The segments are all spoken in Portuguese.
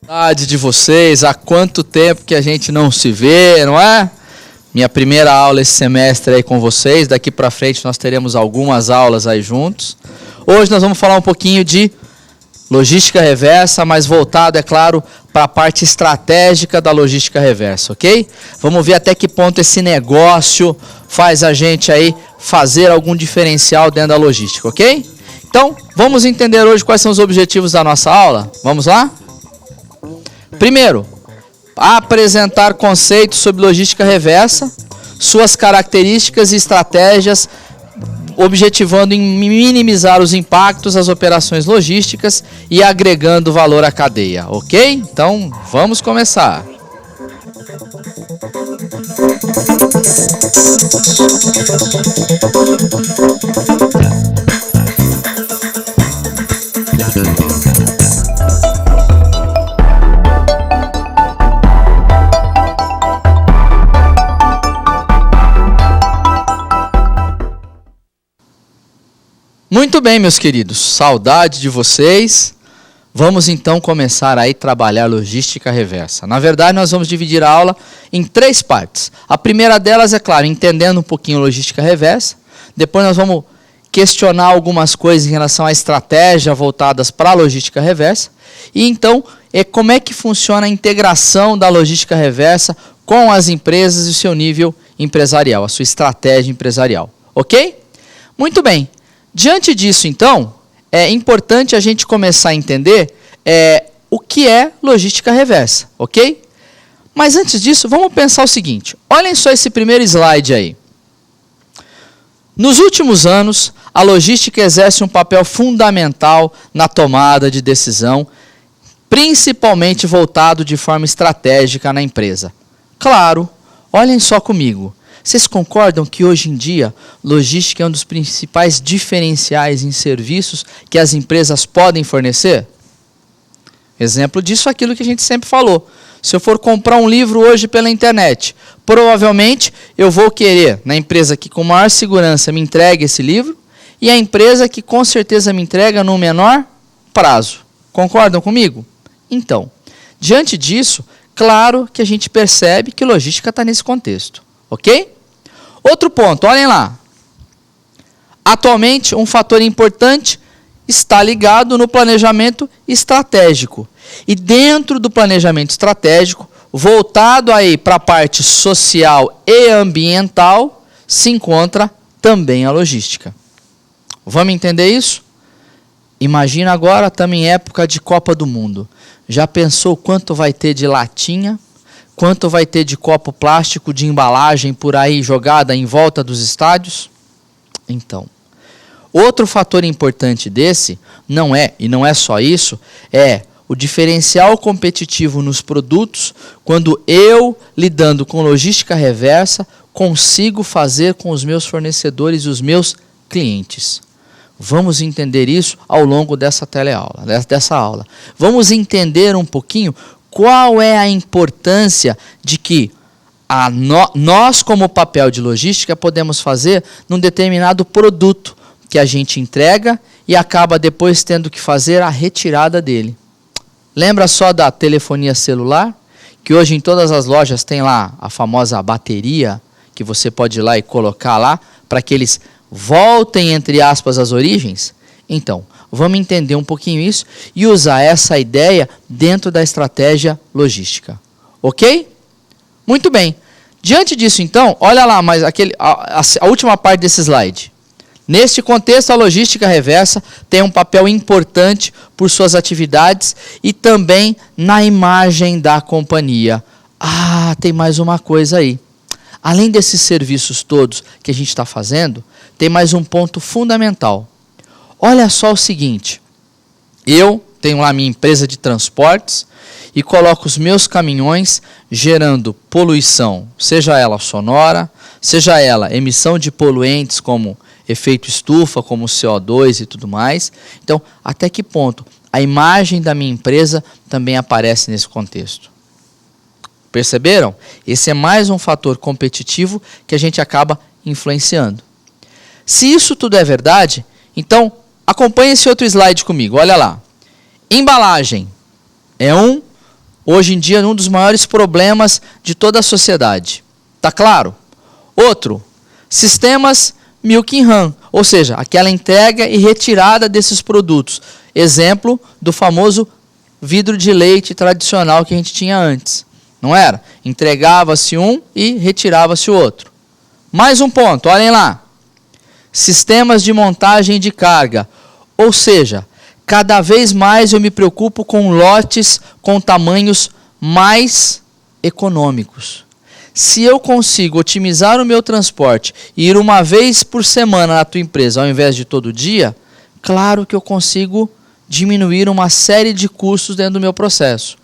Saudade de vocês, há quanto tempo que a gente não se vê, não é? Minha primeira aula esse semestre aí com vocês, daqui para frente nós teremos algumas aulas aí juntos. Hoje nós vamos falar um pouquinho de logística reversa, mas voltado, é claro, para a parte estratégica da logística reversa, ok? Vamos ver até que ponto esse negócio faz a gente aí fazer algum diferencial dentro da logística, ok? Então, vamos entender hoje quais são os objetivos da nossa aula? Vamos lá? Primeiro, apresentar conceitos sobre logística reversa, suas características e estratégias, objetivando em minimizar os impactos das operações logísticas e agregando valor à cadeia, ok? Então, vamos começar. Muito bem, meus queridos, saudade de vocês. Vamos então começar aí a trabalhar logística reversa. Na verdade, nós vamos dividir a aula em 3 partes. A primeira delas, é claro, entendendo um pouquinho logística reversa. Depois nós vamos questionar algumas coisas em relação à estratégia voltadas para a logística reversa. E então, como é que funciona a integração da logística reversa com as empresas e o seu nível empresarial, a sua estratégia empresarial. Ok? Muito bem. Diante disso, então, é importante a gente começar a entender o que é logística reversa, ok? Mas antes disso, vamos pensar o seguinte. Olhem só esse primeiro slide aí. Nos últimos anos, a logística exerce um papel fundamental na tomada de decisão, principalmente voltado de forma estratégica na empresa. Claro, olhem só comigo. Vocês concordam que hoje em dia, logística é um dos principais diferenciais em serviços que as empresas podem fornecer? Exemplo disso é aquilo que a gente sempre falou. Se eu for comprar um livro hoje pela internet, provavelmente eu vou querer na empresa que com maior segurança me entregue esse livro e a empresa que com certeza me entrega no menor prazo. Concordam comigo? Então, diante disso, claro que a gente percebe que logística está nesse contexto. Ok? Outro ponto, olhem lá. Atualmente, um fator importante está ligado no planejamento estratégico. E dentro do planejamento estratégico, voltado aí para a parte social e ambiental, se encontra também a logística. Vamos entender isso? Imagina agora, estamos em época de Copa do Mundo. Já pensou quanto vai ter de latinha? Quanto vai ter de copo plástico, de embalagem por aí jogada em volta dos estádios? Então, outro fator importante desse, não é só isso, é o diferencial competitivo nos produtos, quando eu, lidando com logística reversa, consigo fazer com os meus fornecedores e os meus clientes. Vamos entender isso ao longo dessa aula. Vamos entender um pouquinho qual é a importância de que nós, como papel de logística, podemos fazer num determinado produto que a gente entrega e acaba depois tendo que fazer a retirada dele. Lembra só da telefonia celular? Que hoje em todas as lojas tem lá a famosa bateria, que você pode ir lá e colocar lá, para que eles voltem, entre aspas, às origens? Então, vamos entender um pouquinho isso e usar essa ideia dentro da estratégia logística. Ok? Muito bem. Diante disso, então, olha lá mais a última parte desse slide. Neste contexto, a logística reversa tem um papel importante por suas atividades e também na imagem da companhia. Tem mais uma coisa aí. Além desses serviços todos que a gente está fazendo, tem mais um ponto fundamental. Olha só o seguinte, eu tenho lá minha empresa de transportes e coloco os meus caminhões gerando poluição, seja ela sonora, seja ela emissão de poluentes como efeito estufa, como CO2 e tudo mais. Então, até que ponto a imagem da minha empresa também aparece nesse contexto? Perceberam? Esse é mais um fator competitivo que a gente acaba influenciando. Se isso tudo é verdade, então acompanhe esse outro slide comigo, olha lá. Embalagem é um hoje em dia, um dos maiores problemas de toda a sociedade. Tá claro? Outro, sistemas milk and run, ou seja, aquela entrega e retirada desses produtos. Exemplo do famoso vidro de leite tradicional que a gente tinha antes. Não era? Entregava-se um e retirava-se o outro. Mais um ponto, olhem lá. Sistemas de montagem de carga. Ou seja, cada vez mais eu me preocupo com lotes com tamanhos mais econômicos. Se eu consigo otimizar o meu transporte e ir uma vez por semana na tua empresa ao invés de todo dia, claro que eu consigo diminuir uma série de custos dentro do meu processo.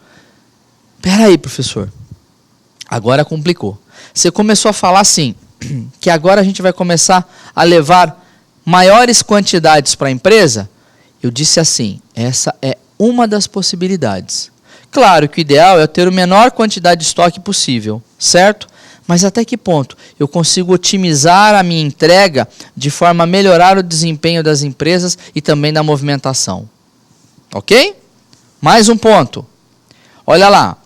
Espera aí, professor. Agora complicou. Você começou a falar assim, que agora a gente vai começar a levar maiores quantidades para a empresa. Eu disse assim, essa é uma das possibilidades. Claro que o ideal é ter a menor quantidade de estoque possível, certo? Mas até que ponto eu consigo otimizar a minha entrega de forma a melhorar o desempenho das empresas e também da movimentação? Ok? Mais um ponto. Olha lá.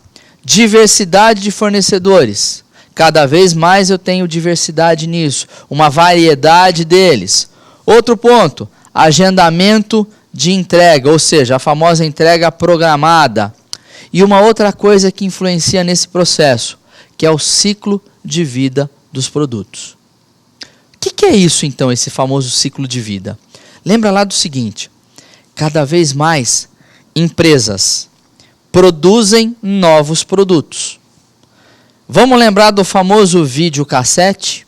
Diversidade de fornecedores. Cada vez mais eu tenho diversidade nisso. Uma variedade deles. Outro ponto. Agendamento de entrega, ou seja, a famosa entrega programada. E uma outra coisa que influencia nesse processo, que é o ciclo de vida dos produtos. O que é isso então, esse famoso ciclo de vida? Lembra lá do seguinte, cada vez mais empresas produzem novos produtos. Vamos lembrar do famoso videocassete?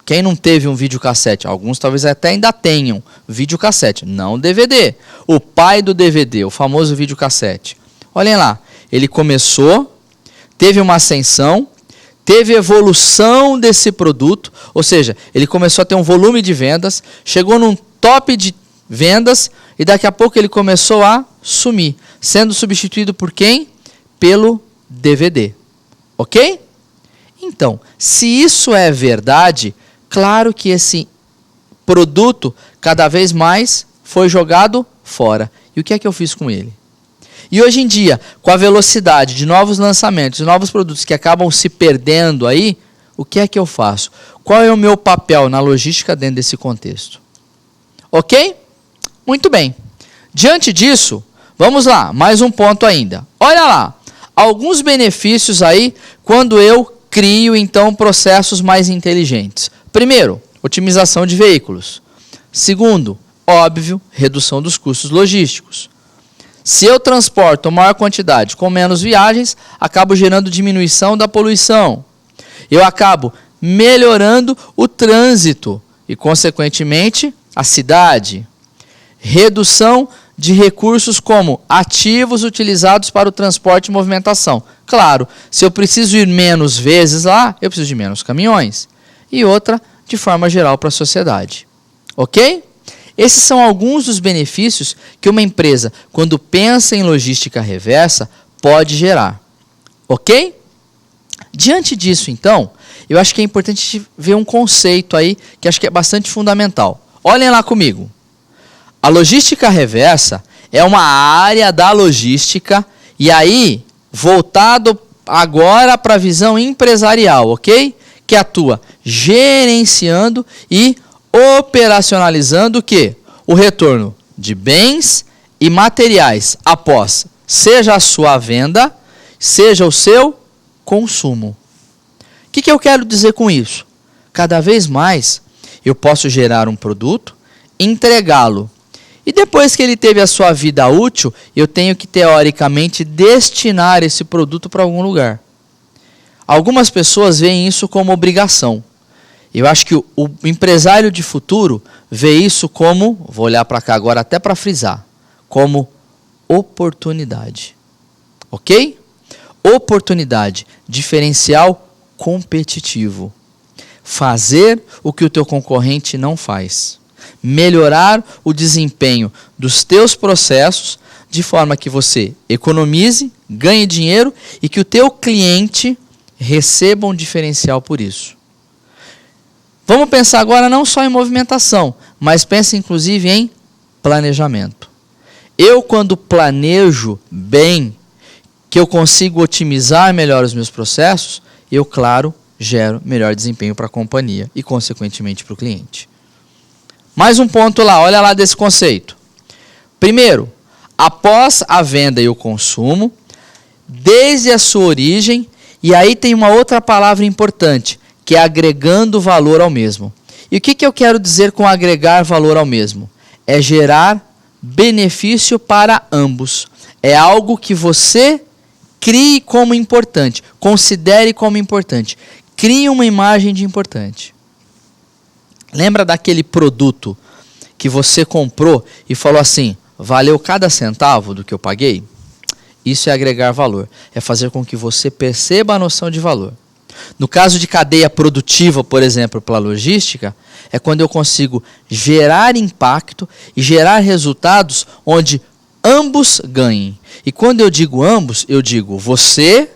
Quem não teve um videocassete? Alguns talvez até ainda tenham videocassete, não DVD. O pai do DVD, o famoso videocassete. Olhem lá, ele começou, teve uma ascensão, teve evolução desse produto, ou seja, ele começou a ter um volume de vendas, chegou num top de vendas e daqui a pouco ele começou a sumir, sendo substituído por quem? Pelo DVD. Ok? Então, se isso é verdade, claro que esse produto cada vez mais foi jogado fora. E o que é que eu fiz com ele? E hoje em dia, com a velocidade de novos lançamentos, novos produtos que acabam se perdendo aí, o que é que eu faço? Qual é o meu papel na logística dentro desse contexto? Ok? Muito bem. Diante disso, vamos lá, mais um ponto ainda. Olha lá, alguns benefícios aí quando eu crio então processos mais inteligentes. Primeiro, otimização de veículos. Segundo, óbvio, redução dos custos logísticos. Se eu transporto maior quantidade com menos viagens, acabo gerando diminuição da poluição. Eu acabo melhorando o trânsito e, consequentemente, a cidade. Redução de recursos como ativos utilizados para o transporte e movimentação. Claro, se eu preciso ir menos vezes lá, eu preciso de menos caminhões. E outra, de forma geral, para a sociedade. Ok? Esses são alguns dos benefícios que uma empresa, quando pensa em logística reversa, pode gerar. Ok? Diante disso, então, eu acho que é importante ver um conceito aí que acho que é bastante fundamental. Olhem lá comigo. A logística reversa é uma área da logística e aí voltado agora para a visão empresarial, ok? Que atua gerenciando e operacionalizando o quê? O retorno de bens e materiais após, seja a sua venda, seja o seu consumo. O que eu quero dizer com isso? Cada vez mais eu posso gerar um produto, entregá-lo. E depois que ele teve a sua vida útil, eu tenho que, teoricamente, destinar esse produto para algum lugar. Algumas pessoas veem isso como obrigação. Eu acho que o empresário de futuro vê isso como, vou olhar para cá agora até para frisar, como oportunidade. Ok? Oportunidade, diferencial competitivo. Fazer o que o teu concorrente não faz. Melhorar o desempenho dos teus processos de forma que você economize, ganhe dinheiro e que o teu cliente receba um diferencial por isso. Vamos pensar agora não só em movimentação, mas pense inclusive em planejamento. Eu, quando planejo bem, que eu consigo otimizar melhor os meus processos, eu, claro, gero melhor desempenho para a companhia e, consequentemente, para o cliente. Mais um ponto lá, olha lá desse conceito. Primeiro, após a venda e o consumo, desde a sua origem, e aí tem uma outra palavra importante, que é agregando valor ao mesmo. E o que eu quero dizer com agregar valor ao mesmo? É gerar benefício para ambos. É algo que você crie como importante, considere como importante. Crie uma imagem de importante. Lembra daquele produto que você comprou e falou assim, valeu cada centavo do que eu paguei? Isso é agregar valor. É fazer com que você perceba a noção de valor. No caso de cadeia produtiva, por exemplo, para a logística, é quando eu consigo gerar impacto e gerar resultados onde ambos ganhem. E quando eu digo ambos, eu digo você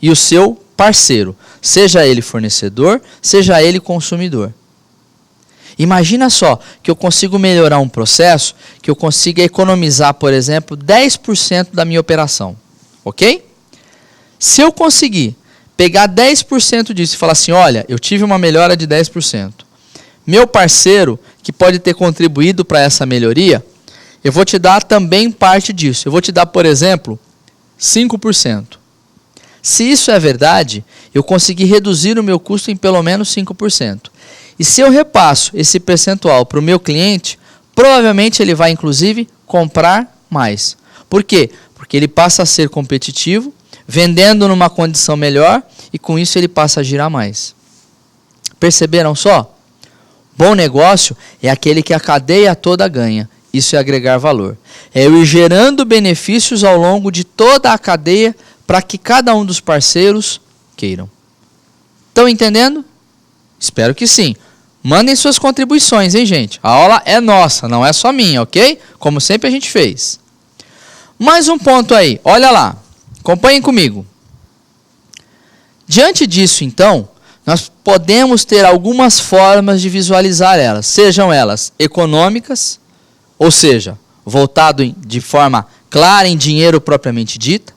e o seu parceiro, seja ele fornecedor, seja ele consumidor. Imagina só que eu consigo melhorar um processo, que eu consiga economizar, por exemplo, 10% da minha operação, ok? Se eu conseguir pegar 10% disso e falar assim, olha, eu tive uma melhora de 10%. Meu parceiro, que pode ter contribuído para essa melhoria, eu vou te dar também parte disso. Eu vou te dar, por exemplo, 5%. Se isso é verdade, eu consegui reduzir o meu custo em pelo menos 5%. E se eu repasso esse percentual para o meu cliente, provavelmente ele vai, inclusive, comprar mais. Por quê? Porque ele passa a ser competitivo, vendendo numa condição melhor, e com isso ele passa a girar mais. Perceberam só? Bom negócio é aquele que a cadeia toda ganha. Isso é agregar valor. É eu ir gerando benefícios ao longo de toda a cadeia para que cada um dos parceiros queiram. Estão entendendo? Espero que sim. Mandem suas contribuições, hein, gente? A aula é nossa, não é só minha, ok? Como sempre a gente fez. Mais um ponto aí, olha lá. Acompanhem comigo. Diante disso, então, nós podemos ter algumas formas de visualizar elas. Sejam elas econômicas, ou seja, voltado de forma clara em dinheiro propriamente dita.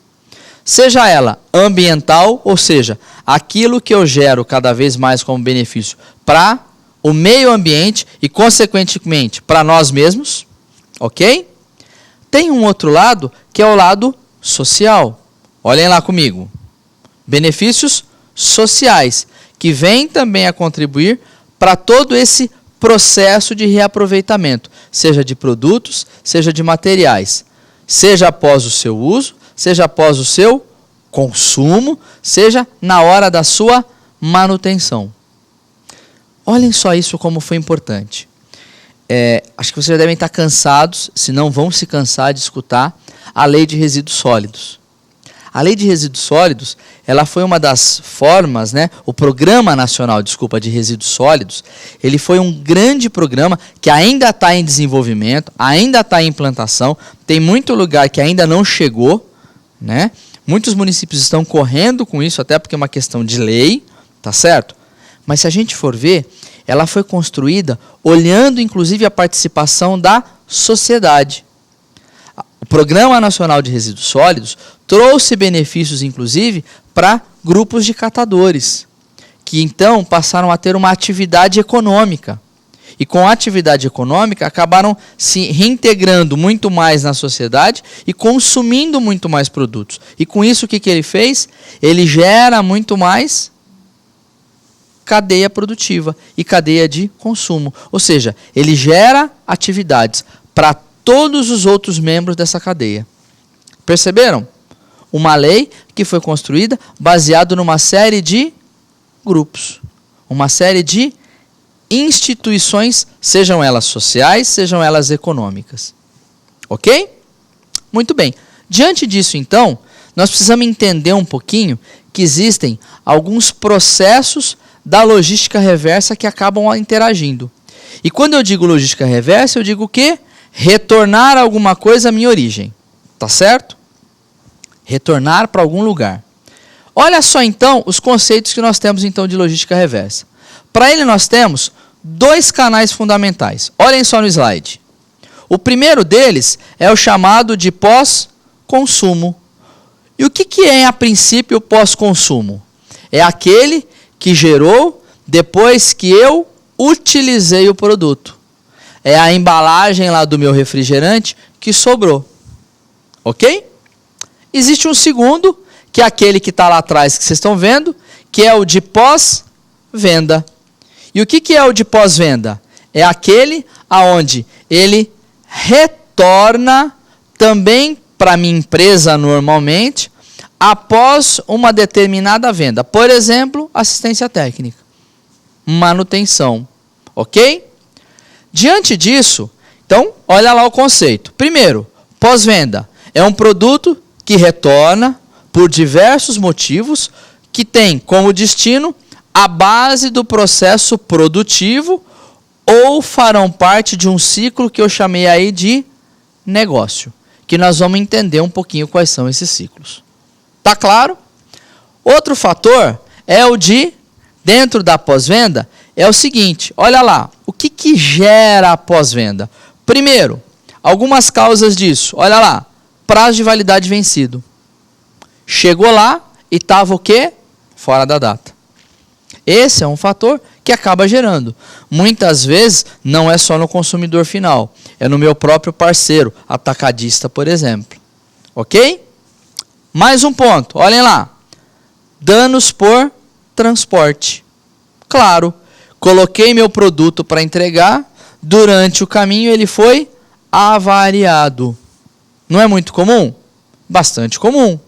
Seja ela ambiental, ou seja, aquilo que eu gero cada vez mais como benefício para o meio ambiente e, consequentemente, para nós mesmos. Ok? Tem um outro lado, que é o lado social. Olhem lá comigo. Benefícios sociais, que vêm também a contribuir para todo esse processo de reaproveitamento, seja de produtos, seja de materiais, seja após o seu uso, seja após o seu consumo, seja na hora da sua manutenção. Olhem só isso como foi importante. Acho que vocês já devem estar cansados, se não vão se cansar de escutar a Lei de Resíduos Sólidos. A Lei de Resíduos Sólidos, ela foi uma das formas, o Programa Nacional, de Resíduos Sólidos, ele foi um grande programa que ainda está em desenvolvimento, ainda está em implantação, tem muito lugar que ainda não chegou, Muitos municípios estão correndo com isso, até porque é uma questão de lei, tá certo? Mas se a gente for ver, ela foi construída olhando inclusive a participação da sociedade. O Programa Nacional de Resíduos Sólidos trouxe benefícios, inclusive, para grupos de catadores, que então passaram a ter uma atividade econômica. E com a atividade econômica acabaram se reintegrando muito mais na sociedade e consumindo muito mais produtos. E com isso o que ele fez? Ele gera muito mais cadeia produtiva e cadeia de consumo. Ou seja, ele gera atividades para todos os outros membros dessa cadeia. Perceberam? Uma lei que foi construída baseado numa série de grupos, uma série de instituições, sejam elas sociais, sejam elas econômicas. Ok? Muito bem. Diante disso, então, nós precisamos entender um pouquinho que existem alguns processos da logística reversa que acabam interagindo. E quando eu digo logística reversa, eu digo o quê? Retornar alguma coisa à minha origem. Tá certo? Retornar para algum lugar. Olha só, então, os conceitos que nós temos, então, de logística reversa. Para ele, nós temos dois canais fundamentais. Olhem só no slide. O primeiro deles é o chamado de pós-consumo. E o que é, a princípio, o pós-consumo? É aquele que gerou depois que eu utilizei o produto. É a embalagem lá do meu refrigerante que sobrou. Ok? Existe um segundo, que é aquele que está lá atrás, que vocês estão vendo, que é o de pós-venda. E o que é o de pós-venda? É aquele aonde ele retorna também para a minha empresa normalmente, após uma determinada venda. Por exemplo, assistência técnica, manutenção. Ok? Diante disso, então, olha lá o conceito. Primeiro, pós-venda é um produto que retorna por diversos motivos, que tem como destino a base do processo produtivo ou farão parte de um ciclo que eu chamei aí de negócio, que nós vamos entender um pouquinho quais são esses ciclos. Tá claro? Outro fator é o de, dentro da pós-venda, é o seguinte, olha lá, o que gera a pós-venda? Primeiro, algumas causas disso, olha lá, prazo de validade vencido. Chegou lá e estava o quê? Fora da data. Esse é um fator que acaba gerando. Muitas vezes não é só no consumidor final, é no meu próprio parceiro, atacadista, por exemplo. Ok? Mais um ponto, olhem lá. Danos por transporte. Claro, coloquei meu produto para entregar, durante o caminho ele foi avariado. Não é muito comum? Bastante comum.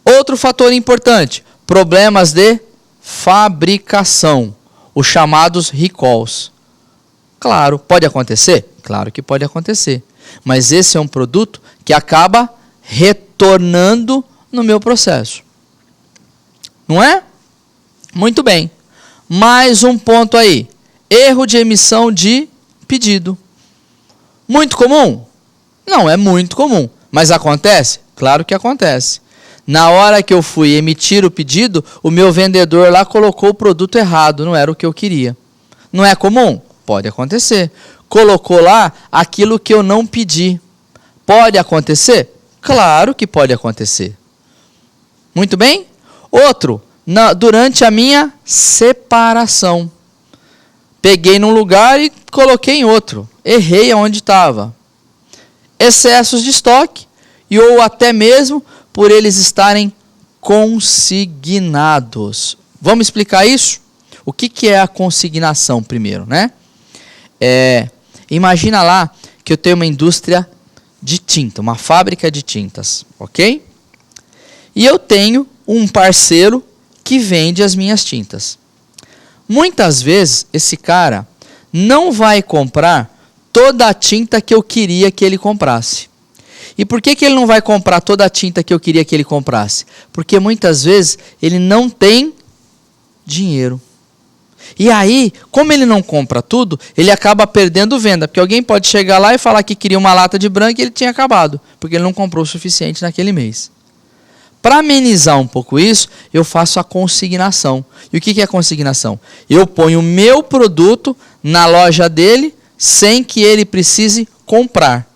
Outro fator importante, problemas de fabricação, os chamados recalls. Claro, pode acontecer? Claro que pode acontecer. Mas esse é um produto que acaba retornando no meu processo. Não é? Muito bem. Mais um ponto aí. Erro de emissão de pedido. Muito comum? Não é muito comum. Mas acontece? Claro que acontece. Na hora que eu fui emitir o pedido, o meu vendedor lá colocou o produto errado, não era o que eu queria. Não é comum? Pode acontecer. Colocou lá aquilo que eu não pedi. Pode acontecer? Claro que pode acontecer. Muito bem? Outro, durante a minha separação. Peguei num lugar e coloquei em outro. Errei aonde estava. Excessos de estoque e ou até mesmo por eles estarem consignados. Vamos explicar isso? O que é a consignação primeiro, né? Imagina lá que eu tenho uma indústria de tinta, uma fábrica de tintas, ok? E eu tenho um parceiro que vende as minhas tintas. Muitas vezes esse cara não vai comprar toda a tinta que eu queria que ele comprasse. E por que ele não vai comprar toda a tinta que eu queria que ele comprasse? Porque muitas vezes ele não tem dinheiro. E aí, como ele não compra tudo, ele acaba perdendo venda. Porque alguém pode chegar lá e falar que queria uma lata de branco e ele tinha acabado. Porque ele não comprou o suficiente naquele mês. Para amenizar um pouco isso, eu faço a consignação. E o que é a consignação? Eu ponho o meu produto na loja dele sem que ele precise comprar.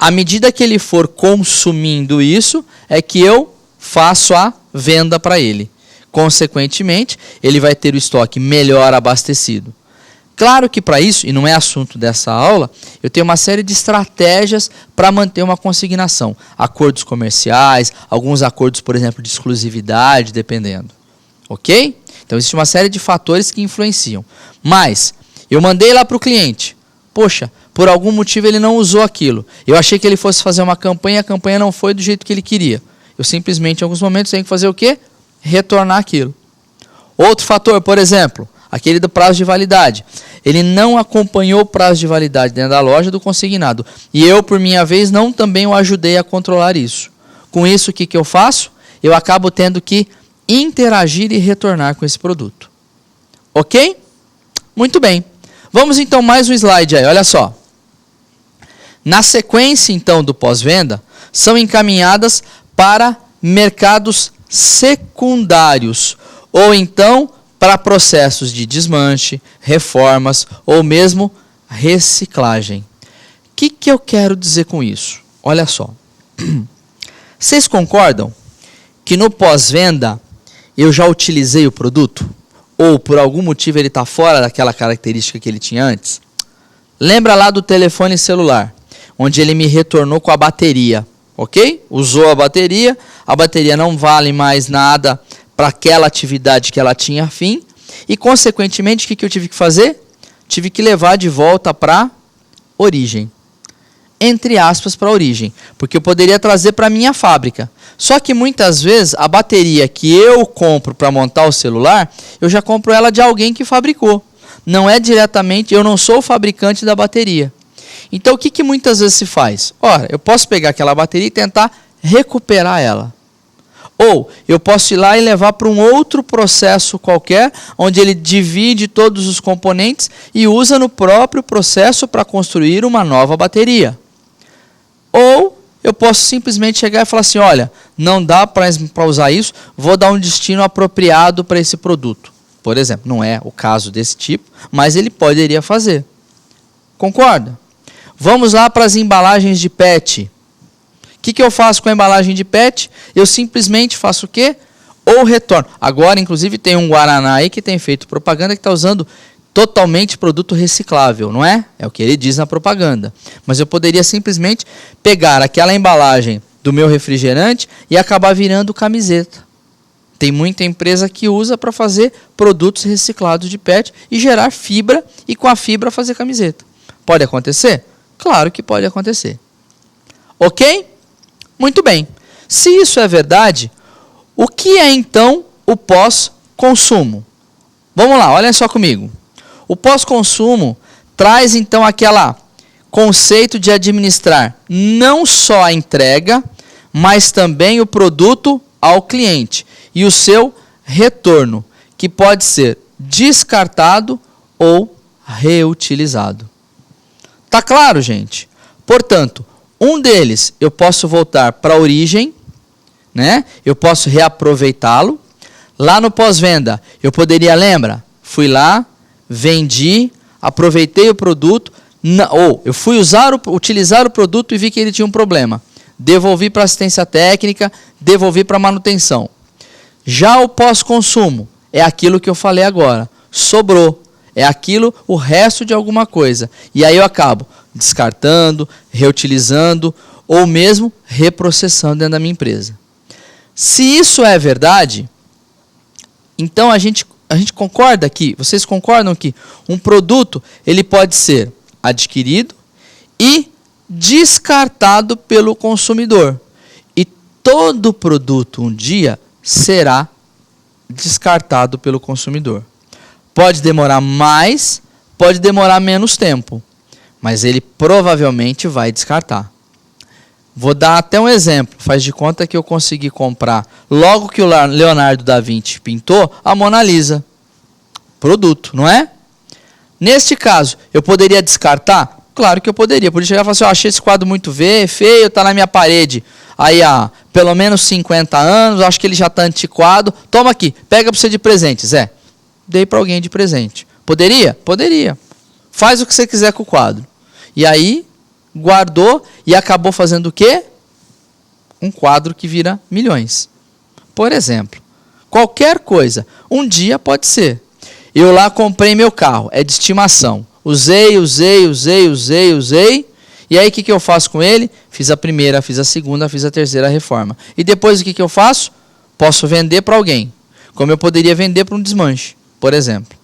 À medida que ele for consumindo isso, é que eu faço a venda para ele. Consequentemente, ele vai ter o estoque melhor abastecido. Claro que para isso, e não é assunto dessa aula, eu tenho uma série de estratégias para manter uma consignação. Acordos comerciais, alguns acordos, por exemplo, de exclusividade, dependendo. Ok? Então, existe uma série de fatores que influenciam. Mas, eu mandei lá para o cliente. Poxa, por algum motivo ele não usou aquilo. Eu achei que ele fosse fazer uma campanha, a campanha não foi do jeito que ele queria. Eu simplesmente, em alguns momentos, tenho que fazer o quê? Retornar aquilo. Outro fator, por exemplo, aquele do prazo de validade. Ele não acompanhou o prazo de validade dentro da loja do consignado. E eu, por minha vez, não também o ajudei a controlar isso. Com isso, o que eu faço? Eu acabo tendo que interagir e retornar com esse produto. Ok? Muito bem. Vamos então mais um slide aí, olha só. Na sequência então do pós-venda, são encaminhadas para mercados secundários, ou então para processos de desmanche, reformas ou mesmo reciclagem. O que eu quero dizer com isso? Olha só. Vocês concordam que no pós-venda eu já utilizei o produto? Ou por algum motivo ele está fora daquela característica que ele tinha antes? Lembra lá do telefone celular, onde ele me retornou com a bateria, ok? Usou a bateria não vale mais nada para aquela atividade que ela tinha fim, e consequentemente o que eu tive que fazer? Tive que levar de volta para origem. Entre aspas, para a origem, porque eu poderia trazer para a minha fábrica. Só que muitas vezes a bateria que eu compro para montar o celular, eu já compro ela de alguém que fabricou. Não é diretamente, eu não sou o fabricante da bateria. Então o que muitas vezes se faz? Ora, eu posso pegar aquela bateria e tentar recuperar ela. Ou eu posso ir lá e levar para um outro processo qualquer, onde ele divide todos os componentes e usa no próprio processo para construir uma nova bateria. Ou eu posso simplesmente chegar e falar assim, olha, não dá para usar isso, vou dar um destino apropriado para esse produto. Por exemplo, não é o caso desse tipo, mas ele poderia fazer. Concorda? Vamos lá para as embalagens de PET. O que eu faço com a embalagem de PET? Eu simplesmente faço o quê? Ou retorno. Agora, inclusive, tem um Guaraná aí que tem feito propaganda que está usando totalmente produto reciclável, não é? É o que ele diz na propaganda. Mas eu poderia simplesmente pegar aquela embalagem do meu refrigerante e acabar virando camiseta. Tem muita empresa que usa para fazer produtos reciclados de PET e gerar fibra e com a fibra fazer camiseta. Pode acontecer? Claro que pode acontecer. Ok? Muito bem. Se isso é verdade, o que é então o pós-consumo? Vamos lá, olhem só comigo. O pós-consumo traz então aquele conceito de administrar não só a entrega, mas também o produto ao cliente e o seu retorno, que pode ser descartado ou reutilizado. Tá claro, gente? Portanto, um deles eu posso voltar para a origem, né? Eu posso reaproveitá-lo. Lá no pós-venda, eu poderia, lembra? Fui lá, vendi, aproveitei o produto, ou eu fui utilizar o produto e vi que ele tinha um problema. Devolvi para assistência técnica, devolvi para manutenção. Já o pós-consumo é aquilo que eu falei agora. Sobrou. É aquilo, o resto de alguma coisa. E aí eu acabo descartando, reutilizando ou mesmo reprocessando dentro da minha empresa. Se isso é verdade, então a gente concorda que, vocês concordam que um produto ele pode ser adquirido e descartado pelo consumidor. E todo produto um dia será descartado pelo consumidor. Pode demorar mais, pode demorar menos tempo, mas ele provavelmente vai descartar. Vou dar até um exemplo. Faz de conta que eu consegui comprar, logo que o Leonardo da Vinci pintou, a Mona Lisa. Produto, não é? Neste caso, eu poderia descartar? Claro que eu poderia. Poderia chegar e falar assim, achei esse quadro muito feio, está na minha parede aí há pelo menos 50 anos, acho que ele já está antiquado. Toma aqui, pega para você de presente, Zé. Dei para alguém de presente. Poderia? Poderia. Faz o que você quiser com o quadro. E aí, guardou e acabou fazendo o quê? Um quadro que vira milhões. Por exemplo, qualquer coisa. Um dia pode ser. Eu lá comprei meu carro, é de estimação. Usei. E aí o que eu faço com ele? Fiz a primeira, fiz a segunda, fiz a terceira reforma. E depois o que eu faço? Posso vender para alguém. Como eu poderia vender para um desmanche, por exemplo.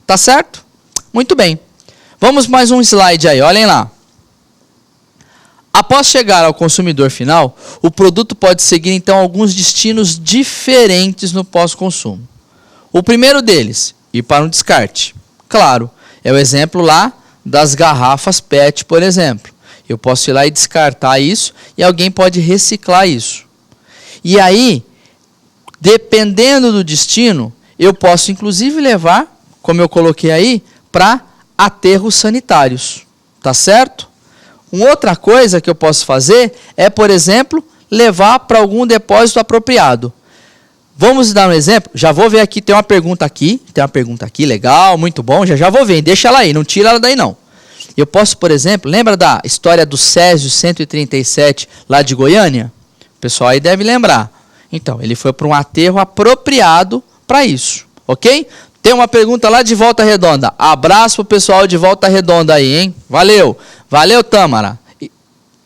Tá certo? Muito bem. Vamos mais um slide aí, olhem lá. Após chegar ao consumidor final, o produto pode seguir então alguns destinos diferentes no pós-consumo. O primeiro deles, ir para um descarte. Claro, é o exemplo lá das garrafas PET, por exemplo. Eu posso ir lá e descartar isso e alguém pode reciclar isso. E aí, dependendo do destino, eu posso inclusive levar, como eu coloquei aí, para aterros sanitários. Tá certo? Uma outra coisa que eu posso fazer é, por exemplo, levar para algum depósito apropriado. Vamos dar um exemplo? Já vou ver aqui, tem uma pergunta aqui, legal, muito bom, já vou ver, deixa ela aí, não tira ela daí não. Eu posso, por exemplo, lembra da história do Césio 137 lá de Goiânia? O pessoal aí deve lembrar. Então, ele foi para um aterro apropriado para isso, ok? Tem uma pergunta lá de Volta Redonda. Abraço pro pessoal de Volta Redonda aí, hein? Valeu. Valeu, Tâmara.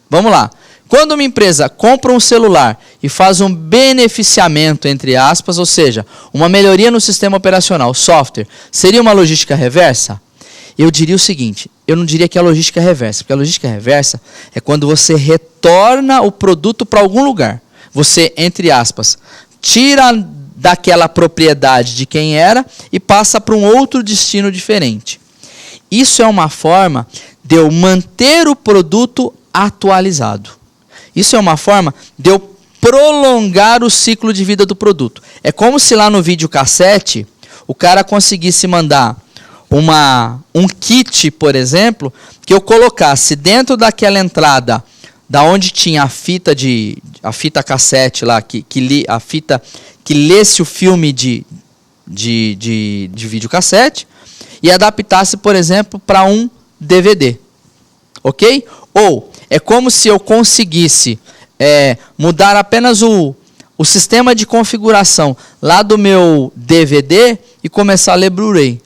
Vamos lá. Quando uma empresa compra um celular e faz um beneficiamento, entre aspas, ou seja, uma melhoria no sistema operacional, software, seria uma logística reversa? Eu diria o seguinte, eu não diria que é a logística reversa, porque a logística reversa é quando você retorna o produto para algum lugar. Você, entre aspas, tira daquela propriedade de quem era e passa para um outro destino diferente. Isso é uma forma de eu manter o produto atualizado. Isso é uma forma de eu prolongar o ciclo de vida do produto. É como se lá no videocassete o cara conseguisse mandar um kit, por exemplo, que eu colocasse dentro daquela entrada da onde tinha a fita cassete lá, a fita que lesse o filme de videocassete e adaptasse, por exemplo, para um DVD. Ok? Ou é como se eu conseguisse mudar apenas o sistema de configuração lá do meu DVD e começar a ler Blu-ray.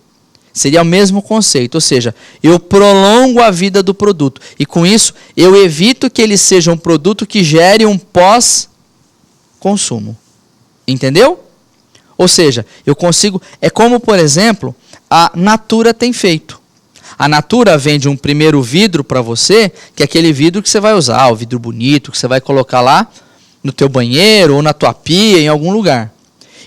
Seria o mesmo conceito, ou seja, eu prolongo a vida do produto. E com isso, eu evito que ele seja um produto que gere um pós-consumo. Entendeu? Ou seja, eu consigo... É como, por exemplo, a Natura tem feito. A Natura vende um primeiro vidro para você, que é aquele vidro que você vai usar, o vidro bonito, que você vai colocar lá no teu banheiro ou na tua pia, em algum lugar.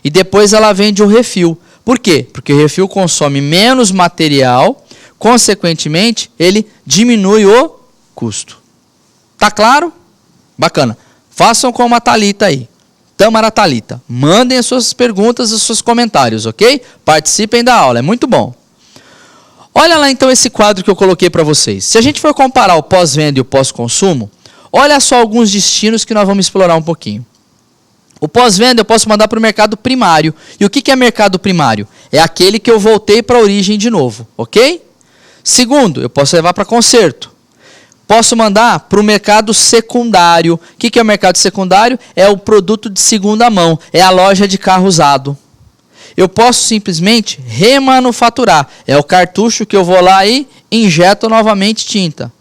E depois ela vende o refil. Por quê? Porque o refil consome menos material, consequentemente, ele diminui o custo. Tá claro? Bacana. Façam como a Thalita aí. Tâmara Thalita. Mandem as suas perguntas e os seus comentários, ok? Participem da aula, é muito bom. Olha lá então esse quadro que eu coloquei para vocês. Se a gente for comparar o pós-venda e o pós-consumo, olha só alguns destinos que nós vamos explorar um pouquinho. O pós-venda eu posso mandar para o mercado primário. E o que é mercado primário? É aquele que eu voltei para a origem de novo, ok? Segundo, eu posso levar para conserto. Posso mandar para o mercado secundário. O que é o mercado secundário? É o produto de segunda mão, é a loja de carro usado. Eu posso simplesmente remanufaturar. É o cartucho que eu vou lá e injeto novamente tinta.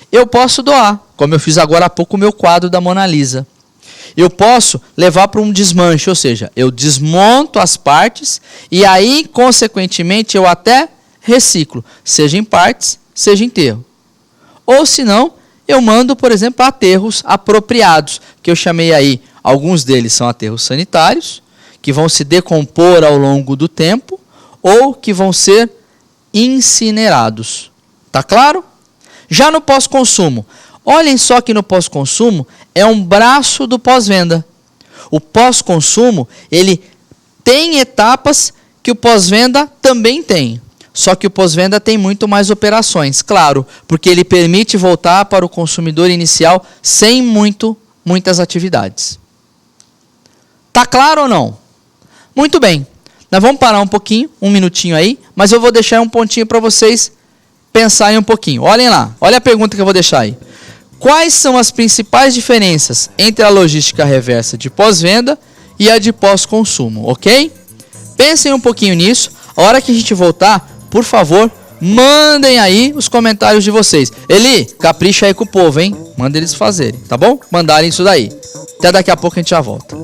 Eu posso doar, como eu fiz agora há pouco o meu quadro da Mona Lisa. Eu posso levar para um desmanche, ou seja, eu desmonto as partes e aí, consequentemente, eu até reciclo, seja em partes, seja em aterro. Ou se não, eu mando, por exemplo, aterros apropriados, que eu chamei aí, alguns deles são aterros sanitários, que vão se decompor ao longo do tempo, ou que vão ser incinerados. Tá claro? Já no pós-consumo, olhem só que no pós-consumo é um braço do pós-venda. O pós-consumo, ele tem etapas que o pós-venda também tem. Só que o pós-venda tem muito mais operações, claro, porque ele permite voltar para o consumidor inicial sem muitas atividades. Tá claro ou não? Muito bem. Nós vamos parar um pouquinho, um minutinho aí, mas eu vou deixar um pontinho para vocês pensarem um pouquinho. Olhem lá, olha a pergunta que eu vou deixar aí. Quais são as principais diferenças entre a logística reversa de pós-venda e a de pós-consumo, ok? Pensem um pouquinho nisso. A hora que a gente voltar, por favor, mandem aí os comentários de vocês. Eli, capricha aí com o povo, hein? Manda eles fazerem, tá bom? Mandarem isso daí. Até daqui a pouco a gente já volta.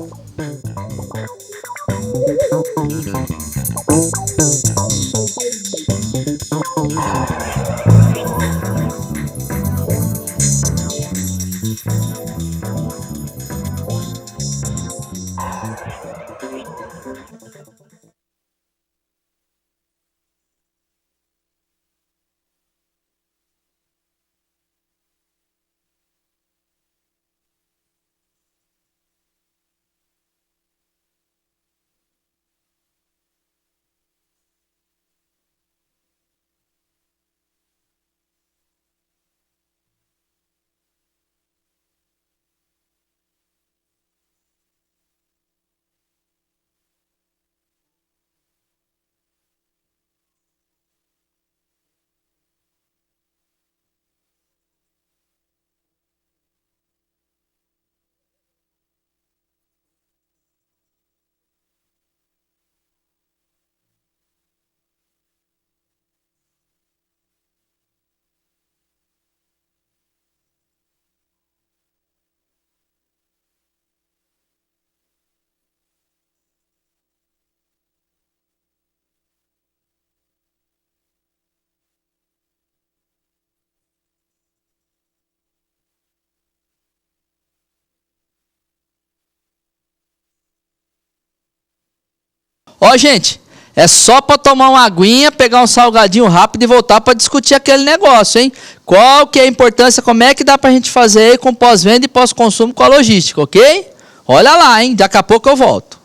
Ó, gente, é só para tomar uma aguinha, pegar um salgadinho rápido e voltar para discutir aquele negócio, hein? Qual que é a importância, como é que dá para a gente fazer aí com pós-venda e pós-consumo com a logística, ok? Olha lá, hein? Daqui a pouco eu volto.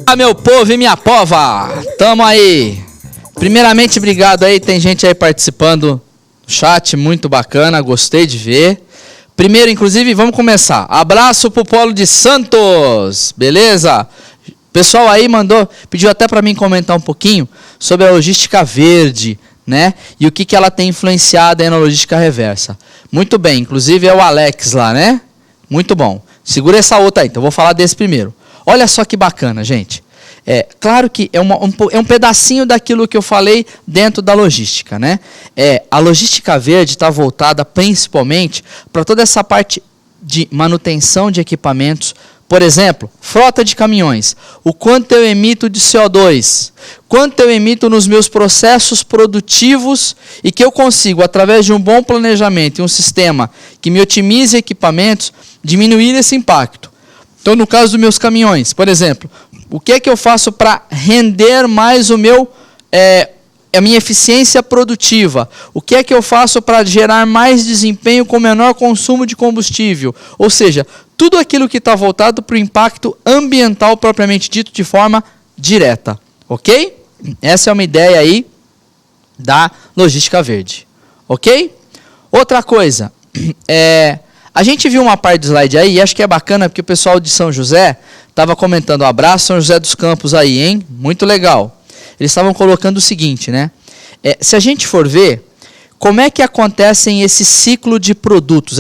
Ah, meu povo e minha pova, tamo aí. Primeiramente, obrigado aí, tem gente aí participando do chat, muito bacana, gostei de ver. Primeiro, inclusive, vamos começar. Abraço pro Polo de Santos, beleza? Pessoal aí pediu até para mim comentar um pouquinho sobre a logística verde, né? E o que ela tem influenciado aí na logística reversa. Muito bem, inclusive é o Alex lá, né? Muito bom. Segura essa outra aí, então eu vou falar desse primeiro. Olha só que bacana, gente. Claro que é um pedacinho daquilo que eu falei dentro da logística, né? A logística verde está voltada principalmente para toda essa parte de manutenção de equipamentos. Por exemplo, frota de caminhões. O quanto eu emito de CO2, quanto eu emito nos meus processos produtivos e que eu consigo, através de um bom planejamento e um sistema que me otimize equipamentos, diminuir esse impacto. Então, no caso dos meus caminhões, por exemplo, o que é que eu faço para render mais a minha eficiência produtiva? O que é que eu faço para gerar mais desempenho com menor consumo de combustível? Ou seja, tudo aquilo que está voltado para o impacto ambiental propriamente dito de forma direta. Ok? Essa é uma ideia aí da logística verde. Ok? Outra coisa, a gente viu uma parte do slide aí, e acho que é bacana porque o pessoal de São José estava comentando, abraço São José dos Campos aí, hein? Muito legal. Eles estavam colocando o seguinte, né? Se a gente for ver, como é que acontece esse ciclo de produtos,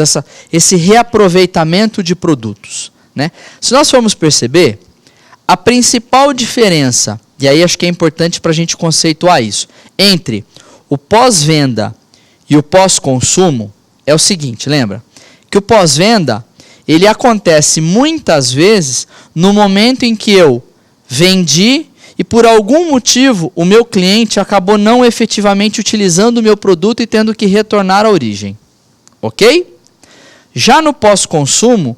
esse reaproveitamento de produtos, né? Se nós formos perceber, a principal diferença, e aí acho que é importante para a gente conceituar isso, entre o pós-venda e o pós-consumo, é o seguinte, lembra? Que o pós-venda, ele acontece muitas vezes no momento em que eu vendi e por algum motivo o meu cliente acabou não efetivamente utilizando o meu produto e tendo que retornar à origem. Ok? Já no pós-consumo,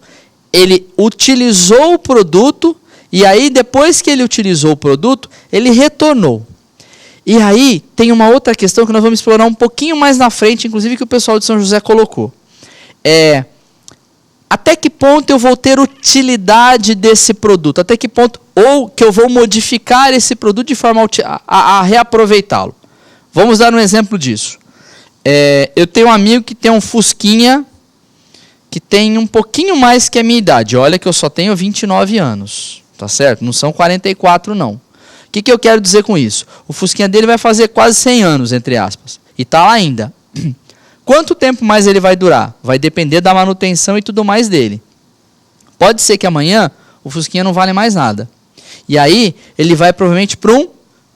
ele utilizou o produto e aí depois que ele utilizou o produto, ele retornou. E aí tem uma outra questão que nós vamos explorar um pouquinho mais na frente, inclusive que o pessoal de São José colocou. Até que ponto eu vou ter utilidade desse produto? Até que ponto, ou que eu vou modificar esse produto de forma a reaproveitá-lo? Vamos dar um exemplo disso. Eu tenho um amigo que tem um Fusquinha que tem um pouquinho mais que a minha idade. Olha que eu só tenho 29 anos, tá certo? Não são 44 não. O que eu quero dizer com isso? O Fusquinha dele vai fazer quase 100 anos, entre aspas. E está lá ainda. Quanto tempo mais ele vai durar? Vai depender da manutenção e tudo mais dele. Pode ser que amanhã o Fusquinha não vale mais nada. E aí ele vai provavelmente para um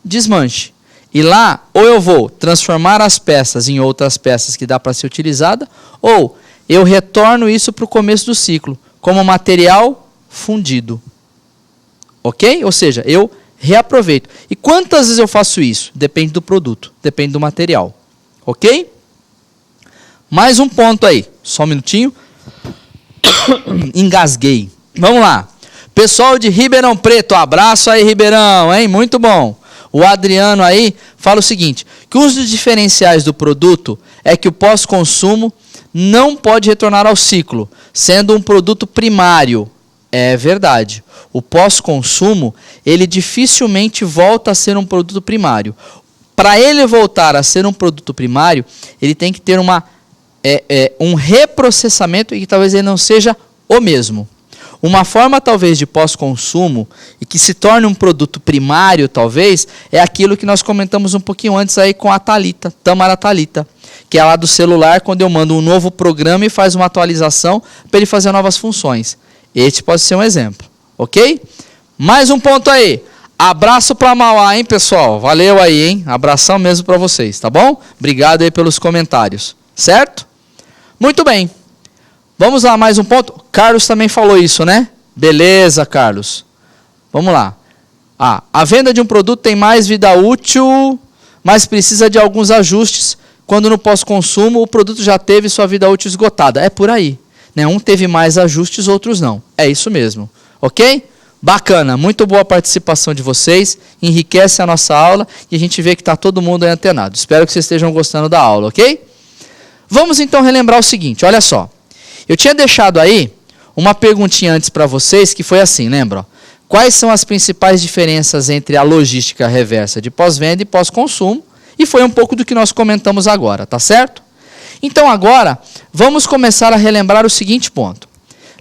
desmanche. E lá, ou eu vou transformar as peças em outras peças que dá para ser utilizada, ou eu retorno isso para o começo do ciclo, como material fundido. Ok? Ou seja, eu reaproveito. E quantas vezes eu faço isso? Depende do produto, depende do material. Ok? Mais um ponto aí, só um minutinho. Engasguei. Vamos lá. Pessoal de Ribeirão Preto, abraço aí, Ribeirão, hein? Muito bom. O Adriano aí fala o seguinte, que um dos diferenciais do produto é que o pós-consumo não pode retornar ao ciclo, sendo um produto primário. É verdade. O pós-consumo, ele dificilmente volta a ser um produto primário. Para ele voltar a ser um produto primário, ele tem que ter um reprocessamento e que talvez ele não seja o mesmo. Uma forma talvez de pós-consumo e que se torne um produto primário talvez, é aquilo que nós comentamos um pouquinho antes aí com a Thalita, Tamara Thalita, que é lá do celular, quando eu mando um novo programa e faz uma atualização para ele fazer novas funções. Este pode ser um exemplo, ok? Mais um ponto aí. Abraço para Mauá, hein, pessoal? Valeu aí, hein? Abração mesmo para vocês, tá bom? Obrigado aí pelos comentários, certo? Muito bem. Vamos lá, mais um ponto. Carlos também falou isso, né? Beleza, Carlos. Vamos lá. A venda de um produto tem mais vida útil, mas precisa de alguns ajustes, quando no pós-consumo o produto já teve sua vida útil esgotada. É por aí. Né? Um teve mais ajustes, outros não. É isso mesmo. Ok? Bacana. Muito boa a participação de vocês. Enriquece a nossa aula e a gente vê que está todo mundo aí antenado. Espero que vocês estejam gostando da aula, ok? Vamos então relembrar o seguinte, olha só. Eu tinha deixado aí uma perguntinha antes para vocês, que foi assim, lembra? Quais são as principais diferenças entre a logística reversa de pós-venda e pós-consumo? E foi um pouco do que nós comentamos agora, tá certo? Então agora, vamos começar a relembrar o seguinte ponto.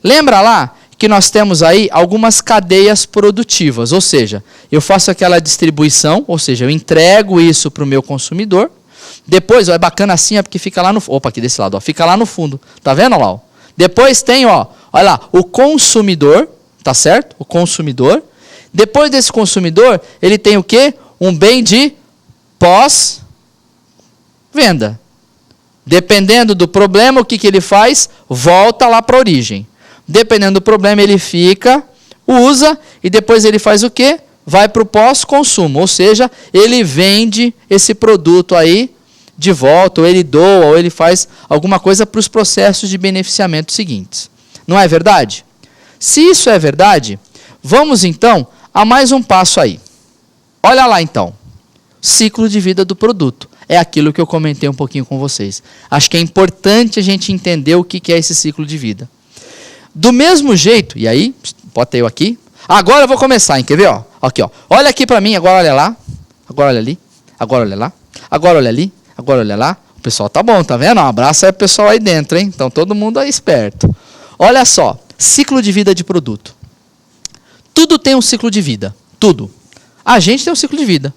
Lembra lá que nós temos aí algumas cadeias produtivas, ou seja, eu faço aquela distribuição, ou seja, eu entrego isso para o meu consumidor. Depois, ó, é bacana assim, é porque fica lá no... Opa, aqui desse lado, ó, fica lá no fundo. Tá vendo lá? Ó? Depois tem, ó, olha lá, o consumidor, tá certo? O consumidor. Depois desse consumidor, ele tem o quê? Um bem de pós-venda. Dependendo do problema, o que ele faz? Volta lá para a origem. Dependendo do problema, ele fica, usa, e depois ele faz o quê? Vai para o pós-consumo. Ou seja, ele vende esse produto aí de volta, ou ele doa, ou ele faz alguma coisa para os processos de beneficiamento seguintes. Não é verdade? Se isso é verdade, vamos então a mais um passo aí. Olha lá então. Ciclo de vida do produto. É aquilo que eu comentei um pouquinho com vocês. Acho que é importante a gente entender o que é esse ciclo de vida. Do mesmo jeito, e aí, bota eu aqui. Agora eu vou começar, hein? Quer ver? Ó? Aqui, ó. Olha aqui para mim, agora olha lá. Agora olha ali. Agora olha lá. Agora olha ali. Agora olha lá. O pessoal tá bom, tá vendo? Um abraço aí pro pessoal aí dentro, hein? Então todo mundo aí esperto. Olha só. Ciclo de vida de produto. Tudo tem um ciclo de vida. Tudo. A gente tem um ciclo de vida.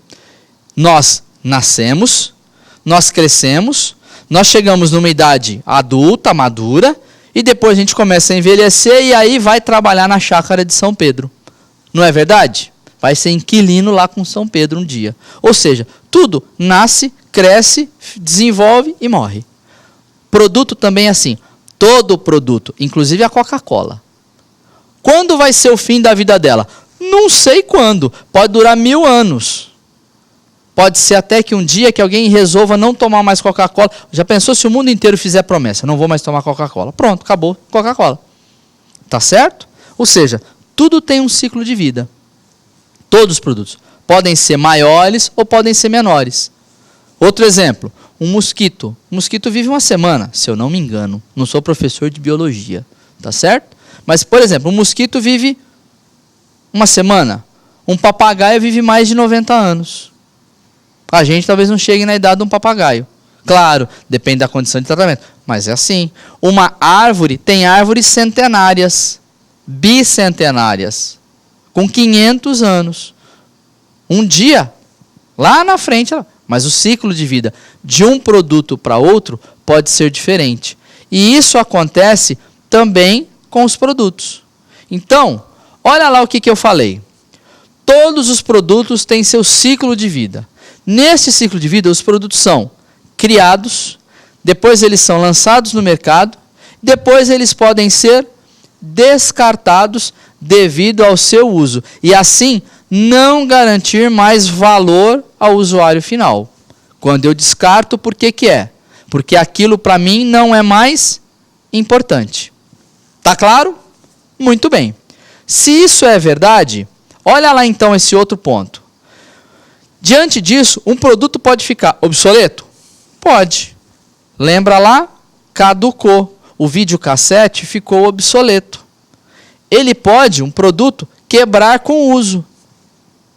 Nós nascemos, nós crescemos, nós chegamos numa idade adulta, madura, e depois a gente começa a envelhecer e aí vai trabalhar na chácara de São Pedro. Não é verdade? Vai ser inquilino lá com São Pedro um dia. Ou seja, tudo nasce, cresce, desenvolve e morre. Produto também é assim. Todo produto, inclusive a Coca-Cola. Quando vai ser o fim da vida dela? Não sei quando. Pode durar 1000 anos. Pode ser até que um dia que alguém resolva não tomar mais Coca-Cola. Já pensou se o mundo inteiro fizer promessa? Não vou mais tomar Coca-Cola. Pronto, acabou Coca-Cola. Tá certo? Ou seja, tudo tem um ciclo de vida. Todos os produtos. Podem ser maiores ou podem ser menores. Outro exemplo, um mosquito. O mosquito vive uma semana, se eu não me engano. Não sou professor de biologia. Tá certo? Mas, por exemplo, um mosquito vive uma semana. Um papagaio vive mais de 90 anos. A gente talvez não chegue na idade de um papagaio. Claro, depende da condição de tratamento. Mas é assim. Uma árvore tem árvores centenárias, bicentenárias, com 500 anos. Um dia, lá na frente, mas o ciclo de vida de um produto para outro pode ser diferente. E isso acontece também com os produtos. Então, olha lá o que eu falei. Todos os produtos têm seu ciclo de vida. Nesse ciclo de vida, os produtos são criados, depois eles são lançados no mercado, depois eles podem ser descartados devido ao seu uso. E assim, não garantir mais valor ao usuário final. Quando eu descarto, por que é? Porque aquilo para mim não é mais importante. Tá claro? Muito bem. Se isso é verdade, olha lá então esse outro ponto. Diante disso, um produto pode ficar obsoleto? Pode. Lembra lá? Caducou. O videocassete ficou obsoleto. Ele pode, um produto, quebrar com o uso.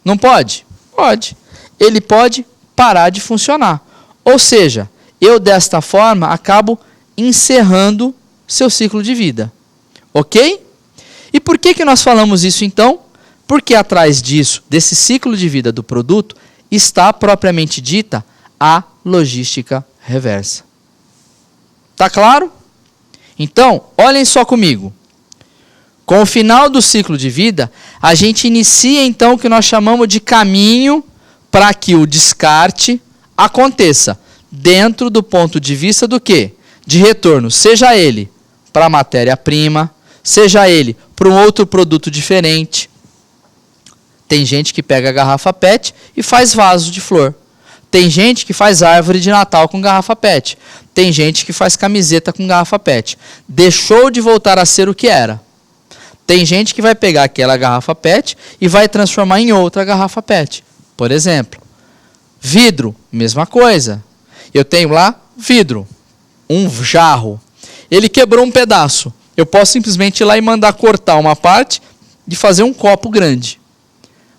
Não pode? Pode. Ele pode parar de funcionar. Ou seja, eu desta forma acabo encerrando seu ciclo de vida. Ok? E por que nós falamos isso então? Porque atrás disso, desse ciclo de vida do produto, está propriamente dita a logística reversa. Tá claro? Então, olhem só comigo. Com o final do ciclo de vida, a gente inicia então o que nós chamamos de caminho para que o descarte aconteça dentro do ponto de vista do quê? De retorno, seja ele para a matéria-prima, seja ele para um outro produto diferente. Tem gente que pega a garrafa PET e faz vaso de flor. Tem gente que faz árvore de Natal com garrafa PET. Tem gente que faz camiseta com garrafa PET. Deixou de voltar a ser o que era. Tem gente que vai pegar aquela garrafa PET e vai transformar em outra garrafa PET. Por exemplo, vidro, mesma coisa. Eu tenho lá vidro, um jarro. Ele quebrou um pedaço. Eu posso simplesmente ir lá e mandar cortar uma parte e fazer um copo grande.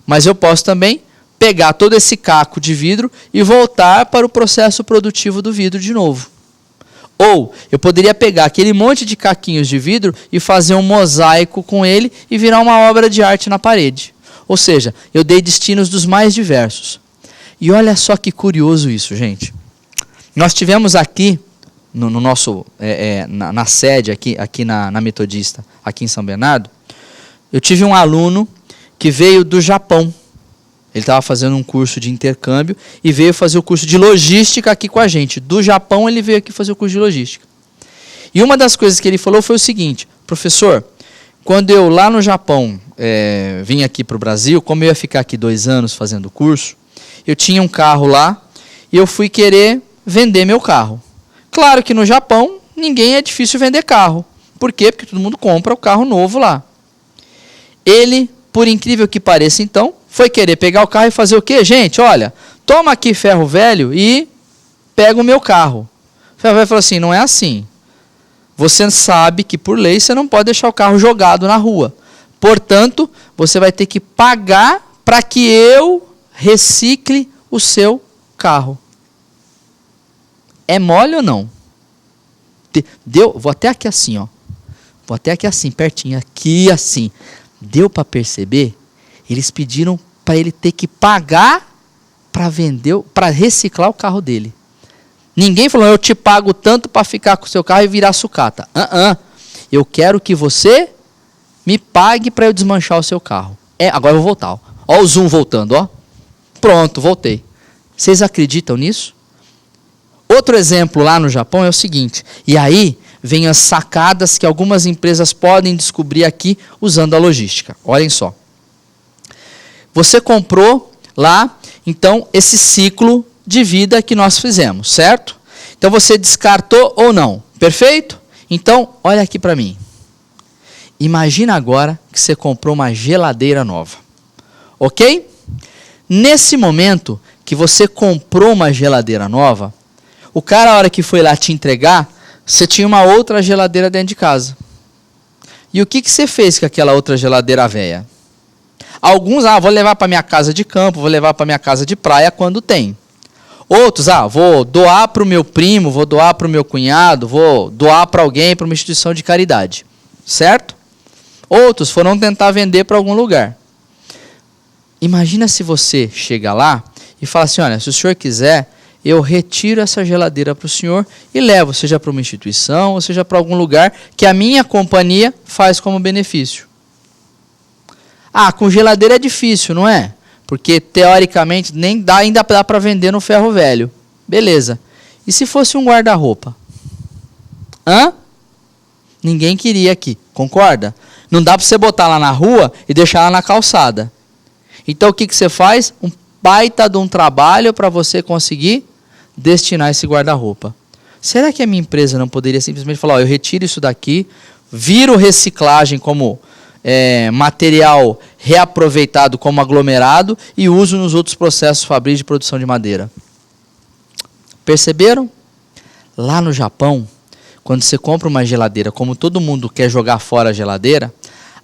Mas eu posso também pegar todo esse caco de vidro e voltar para o processo produtivo do vidro de novo. Ou eu poderia pegar aquele monte de caquinhos de vidro e fazer um mosaico com ele e virar uma obra de arte na parede. Ou seja, eu dei destinos dos mais diversos. E olha só que curioso isso, gente. Nós tivemos aqui, no nosso, na sede, aqui na Metodista, aqui em São Bernardo, eu tive um aluno que veio do Japão. Ele estava fazendo um curso de intercâmbio e veio fazer o curso de logística aqui com a gente. Do Japão ele veio aqui fazer o curso de logística. E uma das coisas que ele falou foi o seguinte: professor, quando eu lá no Japão vim aqui para o Brasil, como eu ia ficar aqui 2 anos fazendo o curso, eu tinha um carro lá e eu fui querer vender meu carro. Claro que no Japão ninguém é difícil vender carro. Por quê? Porque todo mundo compra o carro novo lá. Ele, por incrível que pareça então, foi querer pegar o carro e fazer o quê? Gente, olha, toma aqui ferro velho e pega o meu carro. O ferro velho falou assim: não é assim. Você sabe que por lei você não pode deixar o carro jogado na rua. Portanto, você vai ter que pagar para que eu recicle o seu carro. É mole ou não? Deu, vou até aqui assim, ó. Vou até aqui assim, pertinho, aqui assim. Deu para perceber? Eles pediram para ele ter que pagar para vender, para reciclar o carro dele. Ninguém falou: eu te pago tanto para ficar com o seu carro e virar sucata. Eu quero que você me pague para eu desmanchar o seu carro. Agora eu vou voltar. Ó o zoom voltando, ó. Pronto, voltei. Vocês acreditam nisso? Outro exemplo lá no Japão é o seguinte, e aí vem as sacadas que algumas empresas podem descobrir aqui usando a logística. Olhem só. Você comprou lá, então, esse ciclo de vida que nós fizemos, certo? Então você descartou ou não, perfeito? Então, olha aqui para mim. Imagina agora que você comprou uma geladeira nova, ok? Nesse momento que você comprou uma geladeira nova, o cara, a hora que foi lá te entregar, você tinha uma outra geladeira dentro de casa. E o que você fez com aquela outra geladeira velha? Alguns, vou levar para minha casa de campo, vou levar para minha casa de praia quando tem. Outros, vou doar para o meu primo, vou doar para o meu cunhado, vou doar para alguém, para uma instituição de caridade. Certo? Outros foram tentar vender para algum lugar. Imagina se você chega lá e fala assim: olha, se o senhor quiser, eu retiro essa geladeira para o senhor e levo, seja para uma instituição, ou seja para algum lugar que a minha companhia faz como benefício. Com geladeira é difícil, não é? Porque, teoricamente, ainda dá para vender no ferro velho. Beleza. E se fosse um guarda-roupa? Ninguém queria aqui, concorda? Não dá para você botar lá na rua e deixar lá na calçada. Então, o que você faz? Um baita de um trabalho para você conseguir destinar esse guarda-roupa. Será que a minha empresa não poderia simplesmente falar: eu retiro isso daqui, viro reciclagem como material reaproveitado como aglomerado e uso nos outros processos fabris de produção de madeira? Perceberam? Lá no Japão, quando você compra uma geladeira, como todo mundo quer jogar fora a geladeira,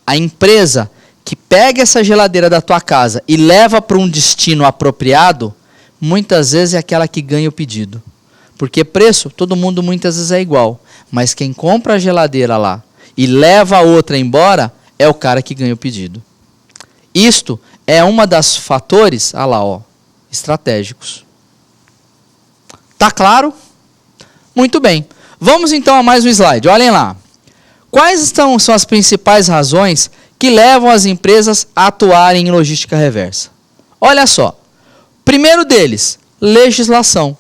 a empresa que pega essa geladeira da tua casa e leva para um destino apropriado, muitas vezes é aquela que ganha o pedido. Porque preço, todo mundo muitas vezes é igual. Mas quem compra a geladeira lá e leva a outra embora, é o cara que ganha o pedido. Isto é uma das fatores, estratégicos. Tá claro? Muito bem. Vamos então a mais um slide. Olhem lá. Quais são as principais razões que levam as empresas a atuarem em logística reversa? Olha só. Primeiro deles, legislação.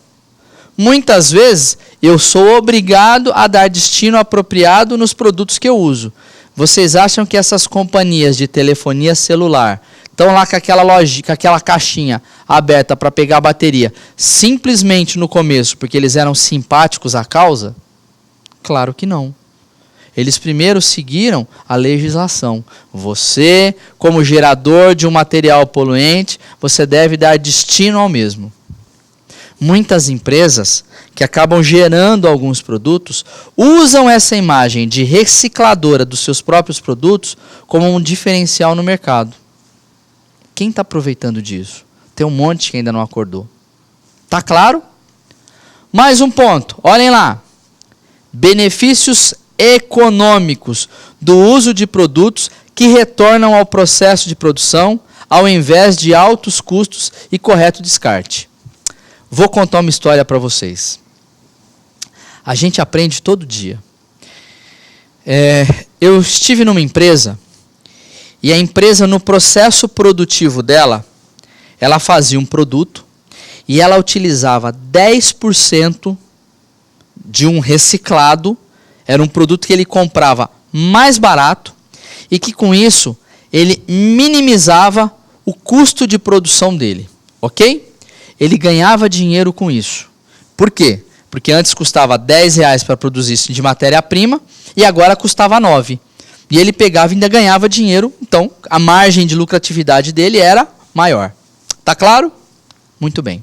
Muitas vezes eu sou obrigado a dar destino apropriado nos produtos que eu uso. Vocês acham que essas companhias de telefonia celular estão lá com aquela caixinha aberta para pegar a bateria simplesmente no começo porque eles eram simpáticos à causa? Claro que não. Eles primeiro seguiram a legislação. Você, como gerador de um material poluente, você deve dar destino ao mesmo. Muitas empresas que acabam gerando alguns produtos usam essa imagem de recicladora dos seus próprios produtos como um diferencial no mercado. Quem está aproveitando disso? Tem um monte que ainda não acordou. Tá claro? Mais um ponto. Olhem lá. Benefícios econômicos do uso de produtos que retornam ao processo de produção ao invés de altos custos e correto descarte. Vou contar uma história para vocês. A gente aprende todo dia. Eu estive numa empresa E a empresa, no processo produtivo dela, ela fazia um produto e ela utilizava 10% de um reciclado. Era um produto que ele comprava mais barato e que com isso ele minimizava o custo de produção dele, ok? Ele ganhava dinheiro com isso. Por quê? Porque antes custava R$10 para produzir isso de matéria-prima e agora custava 9. E ele pegava e ainda ganhava dinheiro, então a margem de lucratividade dele era maior. Tá claro? Muito bem.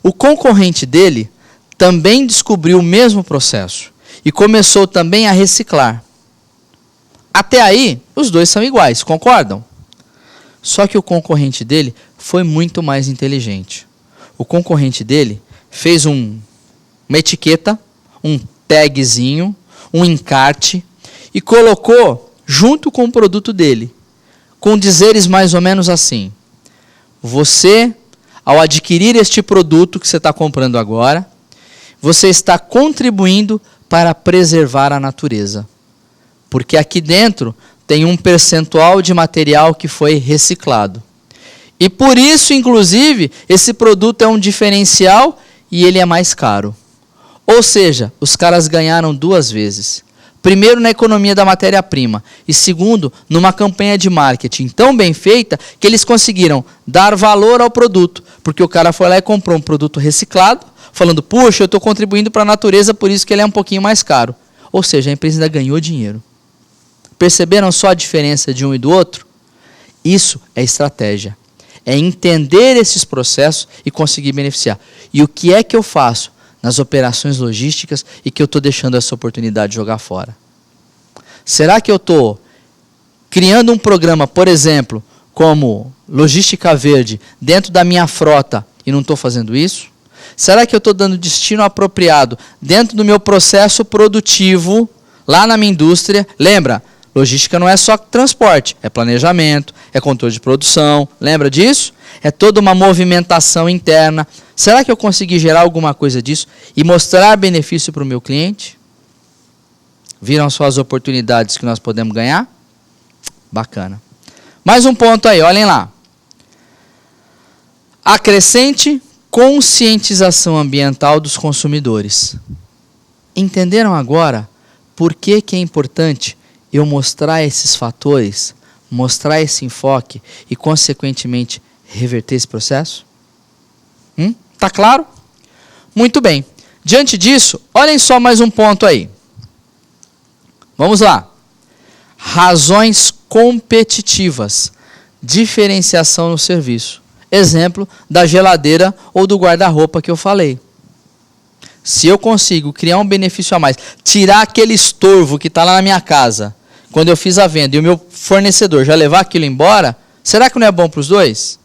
O concorrente dele também descobriu o mesmo processo e começou também a reciclar. Até aí, os dois são iguais, concordam? Só que o concorrente dele foi muito mais inteligente. O concorrente dele fez uma etiqueta, um tagzinho, um encarte e colocou junto com o produto dele, com dizeres mais ou menos assim: você, ao adquirir este produto que você está comprando agora, você está contribuindo para preservar a natureza. Porque aqui dentro tem um percentual de material que foi reciclado. E por isso, inclusive, esse produto é um diferencial e ele é mais caro. Ou seja, os caras ganharam duas vezes. Primeiro, na economia da matéria-prima. E segundo, numa campanha de marketing tão bem feita que eles conseguiram dar valor ao produto. Porque o cara foi lá e comprou um produto reciclado, falando, puxa, eu estou contribuindo para a natureza, por isso que ele é um pouquinho mais caro. Ou seja, a empresa ainda ganhou dinheiro. Perceberam só a diferença de um e do outro? Isso é estratégia. É entender esses processos e conseguir beneficiar. E o que é que eu faço nas operações logísticas e que eu estou deixando essa oportunidade de jogar fora? Será que eu estou criando um programa, por exemplo, como Logística Verde, dentro da minha frota e não estou fazendo isso? Será que eu estou dando destino apropriado dentro do meu processo produtivo, lá na minha indústria? Lembra? Logística não é só transporte, é planejamento, é controle de produção, lembra disso? É toda uma movimentação interna. Será que eu consegui gerar alguma coisa disso e mostrar benefício para o meu cliente? Viram só as oportunidades que nós podemos ganhar? Bacana. Mais um ponto aí, olhem lá. Acrescente conscientização ambiental dos consumidores. Entenderam agora por que é importante eu mostrar esses fatores, mostrar esse enfoque e, consequentemente, reverter esse processo? Tá claro? Muito bem. Diante disso, olhem só mais um ponto aí. Vamos lá. Razões competitivas. Diferenciação no serviço. Exemplo da geladeira ou do guarda-roupa que eu falei. Se eu consigo criar um benefício a mais, tirar aquele estorvo que está lá na minha casa, quando eu fiz a venda e o meu fornecedor já levar aquilo embora, será que não é bom para os dois?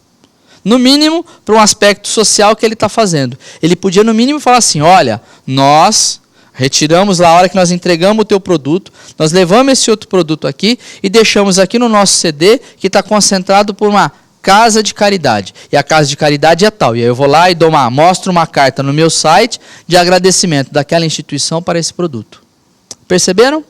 No mínimo, para um aspecto social que ele está fazendo. Ele podia, no mínimo, falar assim, olha, nós retiramos lá a hora que nós entregamos o teu produto, nós levamos esse outro produto aqui e deixamos aqui no nosso CD que está concentrado por uma casa de caridade. E a casa de caridade é tal. E aí eu vou lá e mostro uma carta no meu site de agradecimento daquela instituição para esse produto. Perceberam?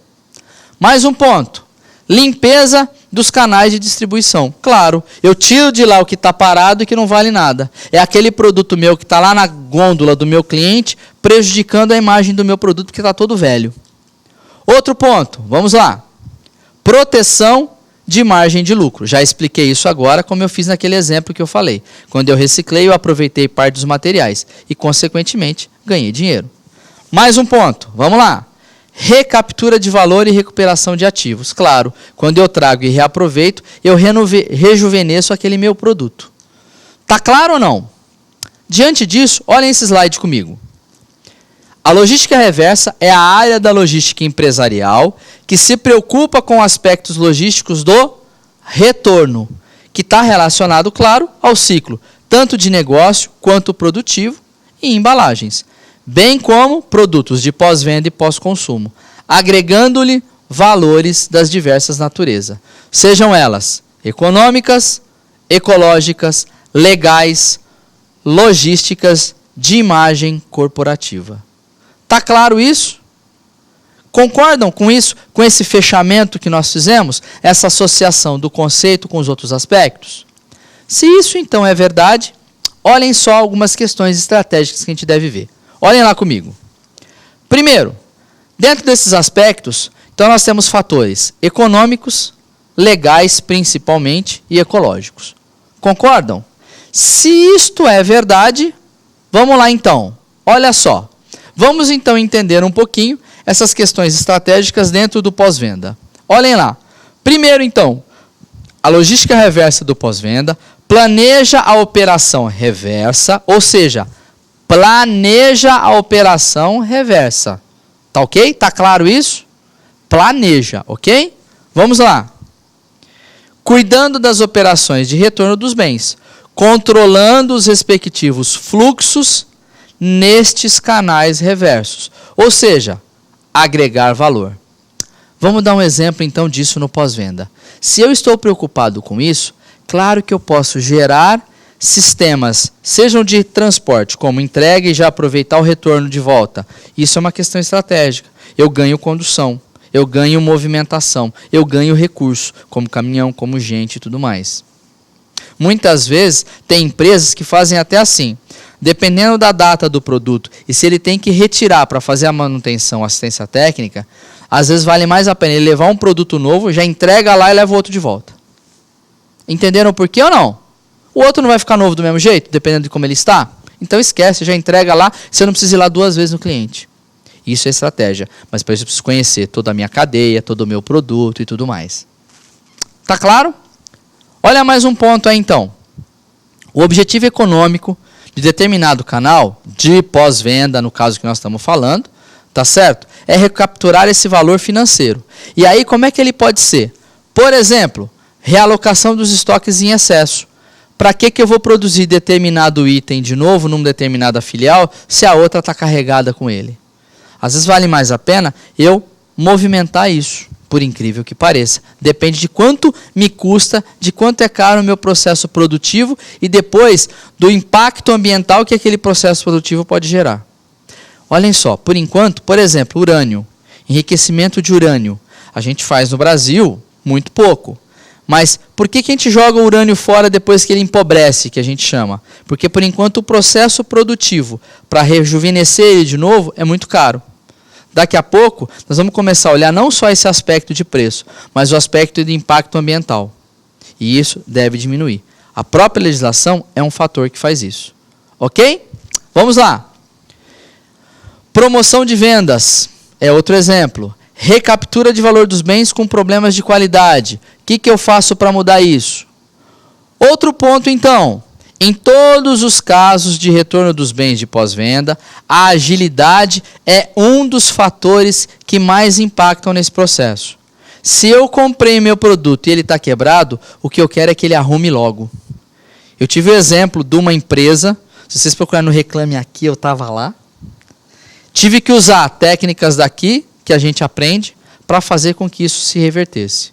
Mais um ponto. Limpeza dos canais de distribuição. Claro, eu tiro de lá o que está parado e que não vale nada. É aquele produto meu que está lá na gôndola do meu cliente, prejudicando a imagem do meu produto que está todo velho. Outro ponto, vamos lá. Proteção de margem de lucro. Já expliquei isso agora, como eu fiz naquele exemplo que eu falei. Quando eu reciclei, eu aproveitei parte dos materiais e, consequentemente, ganhei dinheiro. Mais um ponto, vamos lá. Recaptura de valor e recuperação de ativos. Claro, quando eu trago e reaproveito, eu rejuvenesço aquele meu produto. Tá claro ou não? Diante disso, olhem esse slide comigo. A logística reversa é a área da logística empresarial que se preocupa com aspectos logísticos do retorno, que está relacionado, claro, ao ciclo, tanto de negócio quanto produtivo e embalagens, bem como produtos de pós-venda e pós-consumo, agregando-lhe valores das diversas naturezas, sejam elas econômicas, ecológicas, legais, logísticas, de imagem corporativa. Tá claro isso? Concordam com isso, com esse fechamento que nós fizemos, essa associação do conceito com os outros aspectos? Se isso então é verdade, olhem só algumas questões estratégicas que a gente deve ver. Olhem lá comigo. Primeiro, dentro desses aspectos, então nós temos fatores econômicos, legais principalmente e ecológicos. Concordam? Se isto é verdade, vamos lá então. Olha só. Vamos então entender um pouquinho essas questões estratégicas dentro do pós-venda. Olhem lá. Primeiro então, a logística reversa do pós-venda planeja a operação reversa, ou seja, planeja a operação reversa. Tá ok? Tá claro isso? Planeja, ok? Vamos lá. Cuidando das operações de retorno dos bens, controlando os respectivos fluxos nestes canais reversos. Ou seja, agregar valor. Vamos dar um exemplo então disso no pós-venda. Se eu estou preocupado com isso, claro que eu posso gerar sistemas, sejam de transporte, como entrega e já aproveitar o retorno de volta. Isso é uma questão estratégica. Eu ganho condução, eu ganho movimentação, eu ganho recurso, como caminhão, como gente e tudo mais. Muitas vezes tem empresas que fazem até assim. Dependendo da data do produto e se ele tem que retirar para fazer a manutenção, assistência técnica, às vezes vale mais a pena ele levar um produto novo, já entrega lá e leva o outro de volta. Entenderam por quê ou não? O outro não vai ficar novo do mesmo jeito, dependendo de como ele está? Então esquece, já entrega lá, você não precisa ir lá 2 vezes no cliente. Isso é estratégia, mas para isso eu preciso conhecer toda a minha cadeia, todo o meu produto e tudo mais. Tá claro? Olha mais um ponto aí então. O objetivo econômico de determinado canal, de pós-venda, no caso que nós estamos falando, tá certo? É recapturar esse valor financeiro. E aí, como é que ele pode ser? Por exemplo, realocação dos estoques em excesso. Para que eu vou produzir determinado item de novo numa determinada filial, se a outra está carregada com ele? Às vezes vale mais a pena eu movimentar isso, por incrível que pareça. Depende de quanto me custa, de quanto é caro o meu processo produtivo e depois do impacto ambiental que aquele processo produtivo pode gerar. Olhem só, por enquanto, por exemplo, urânio, enriquecimento de urânio. A gente faz no Brasil muito pouco. Mas por que a gente joga o urânio fora depois que ele empobrece, que a gente chama? Porque por enquanto o processo produtivo para rejuvenescer ele de novo é muito caro. Daqui a pouco, nós vamos começar a olhar não só esse aspecto de preço, mas o aspecto de impacto ambiental. E isso deve diminuir. A própria legislação é um fator que faz isso. Ok? Vamos lá. Promoção de vendas é outro exemplo. Recaptura de valor dos bens com problemas de qualidade. O que eu faço para mudar isso? Outro ponto, então. Em todos os casos de retorno dos bens de pós-venda, a agilidade é um dos fatores que mais impactam nesse processo. Se eu comprei meu produto e ele está quebrado, o que eu quero é que ele arrume logo. Eu tive o exemplo de uma empresa, se vocês procurarem no Reclame Aqui, eu estava lá. Tive que usar técnicas daqui, que a gente aprende, para fazer com que isso se revertesse.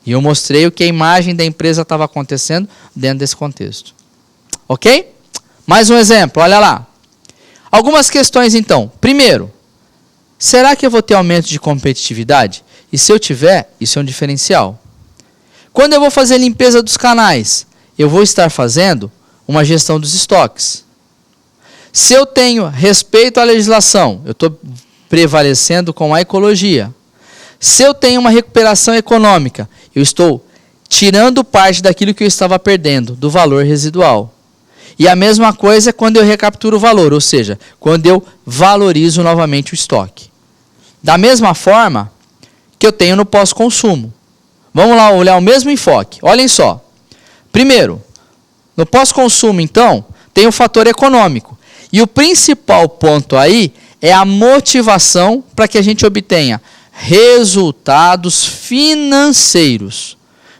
E eu mostrei o que a imagem da empresa estava acontecendo dentro desse contexto. Ok? Mais um exemplo, olha lá. Algumas questões então. Primeiro, será que eu vou ter aumento de competitividade? E se eu tiver, isso é um diferencial. Quando eu vou fazer a limpeza dos canais, eu vou estar fazendo uma gestão dos estoques. Se eu tenho respeito à legislação, eu estou prevalecendo com a ecologia. Se eu tenho uma recuperação econômica, eu estou tirando parte daquilo que eu estava perdendo, do valor residual. E a mesma coisa é quando eu recapturo o valor, ou seja, quando eu valorizo novamente o estoque. Da mesma forma que eu tenho no pós-consumo. Vamos lá olhar o mesmo enfoque. Olhem só. Primeiro, no pós-consumo, então, tem o fator econômico. E o principal ponto aí é a motivação para que a gente obtenha resultados financeiros.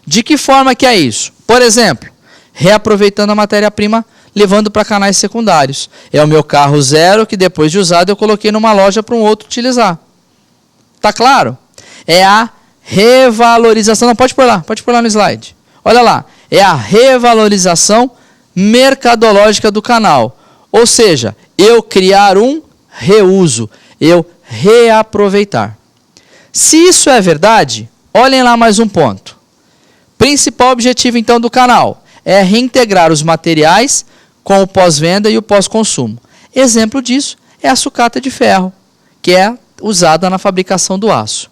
De que forma que é isso? Por exemplo, reaproveitando a matéria-prima, levando para canais secundários. É o meu carro zero que depois de usado eu coloquei numa loja para um outro utilizar. Tá claro? É a revalorização. Não, pode pôr lá no slide. Olha lá. É a revalorização mercadológica do canal. Ou seja, eu criar um reuso, eu reaproveitar. Se isso é verdade, olhem lá mais um ponto. Principal objetivo, então, do canal é reintegrar os materiais com o pós-venda e o pós-consumo. Exemplo disso é a sucata de ferro, que é usada na fabricação do aço.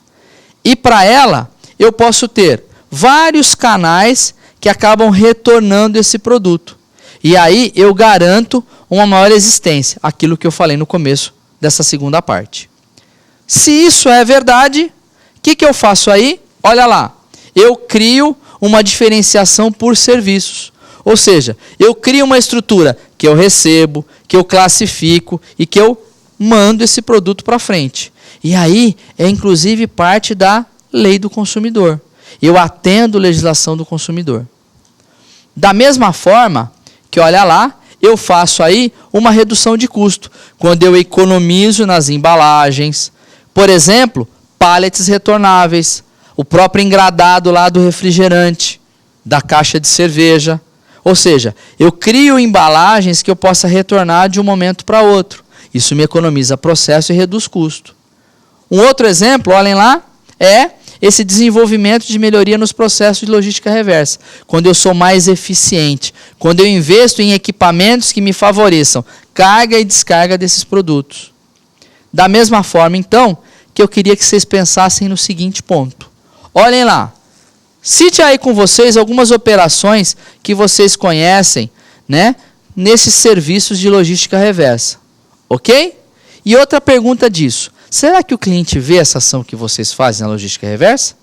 E para ela, eu posso ter vários canais que acabam retornando esse produto. E aí eu garanto uma maior existência, aquilo que eu falei no começo dessa segunda parte. Se isso é verdade, o que eu faço aí? Olha lá, eu crio uma diferenciação por serviços. Ou seja, eu crio uma estrutura que eu recebo, que eu classifico e que eu mando esse produto para frente. E aí é inclusive parte da lei do consumidor. Eu atendo a legislação do consumidor. Da mesma forma que, olha lá, eu faço aí uma redução de custo, quando eu economizo nas embalagens. Por exemplo, pallets retornáveis, o próprio engradado lá do refrigerante, da caixa de cerveja. Ou seja, eu crio embalagens que eu possa retornar de um momento para outro. Isso me economiza processo e reduz custo. Um outro exemplo, olhem lá, é esse desenvolvimento de melhoria nos processos de logística reversa. Quando eu sou mais eficiente, quando eu investo em equipamentos que me favoreçam carga e descarga desses produtos. Da mesma forma, então, que eu queria que vocês pensassem no seguinte ponto. Olhem lá. Cite aí com vocês algumas operações que vocês conhecem, né, nesses serviços de logística reversa. Ok? E outra pergunta disso. Será que o cliente vê essa ação que vocês fazem na logística reversa?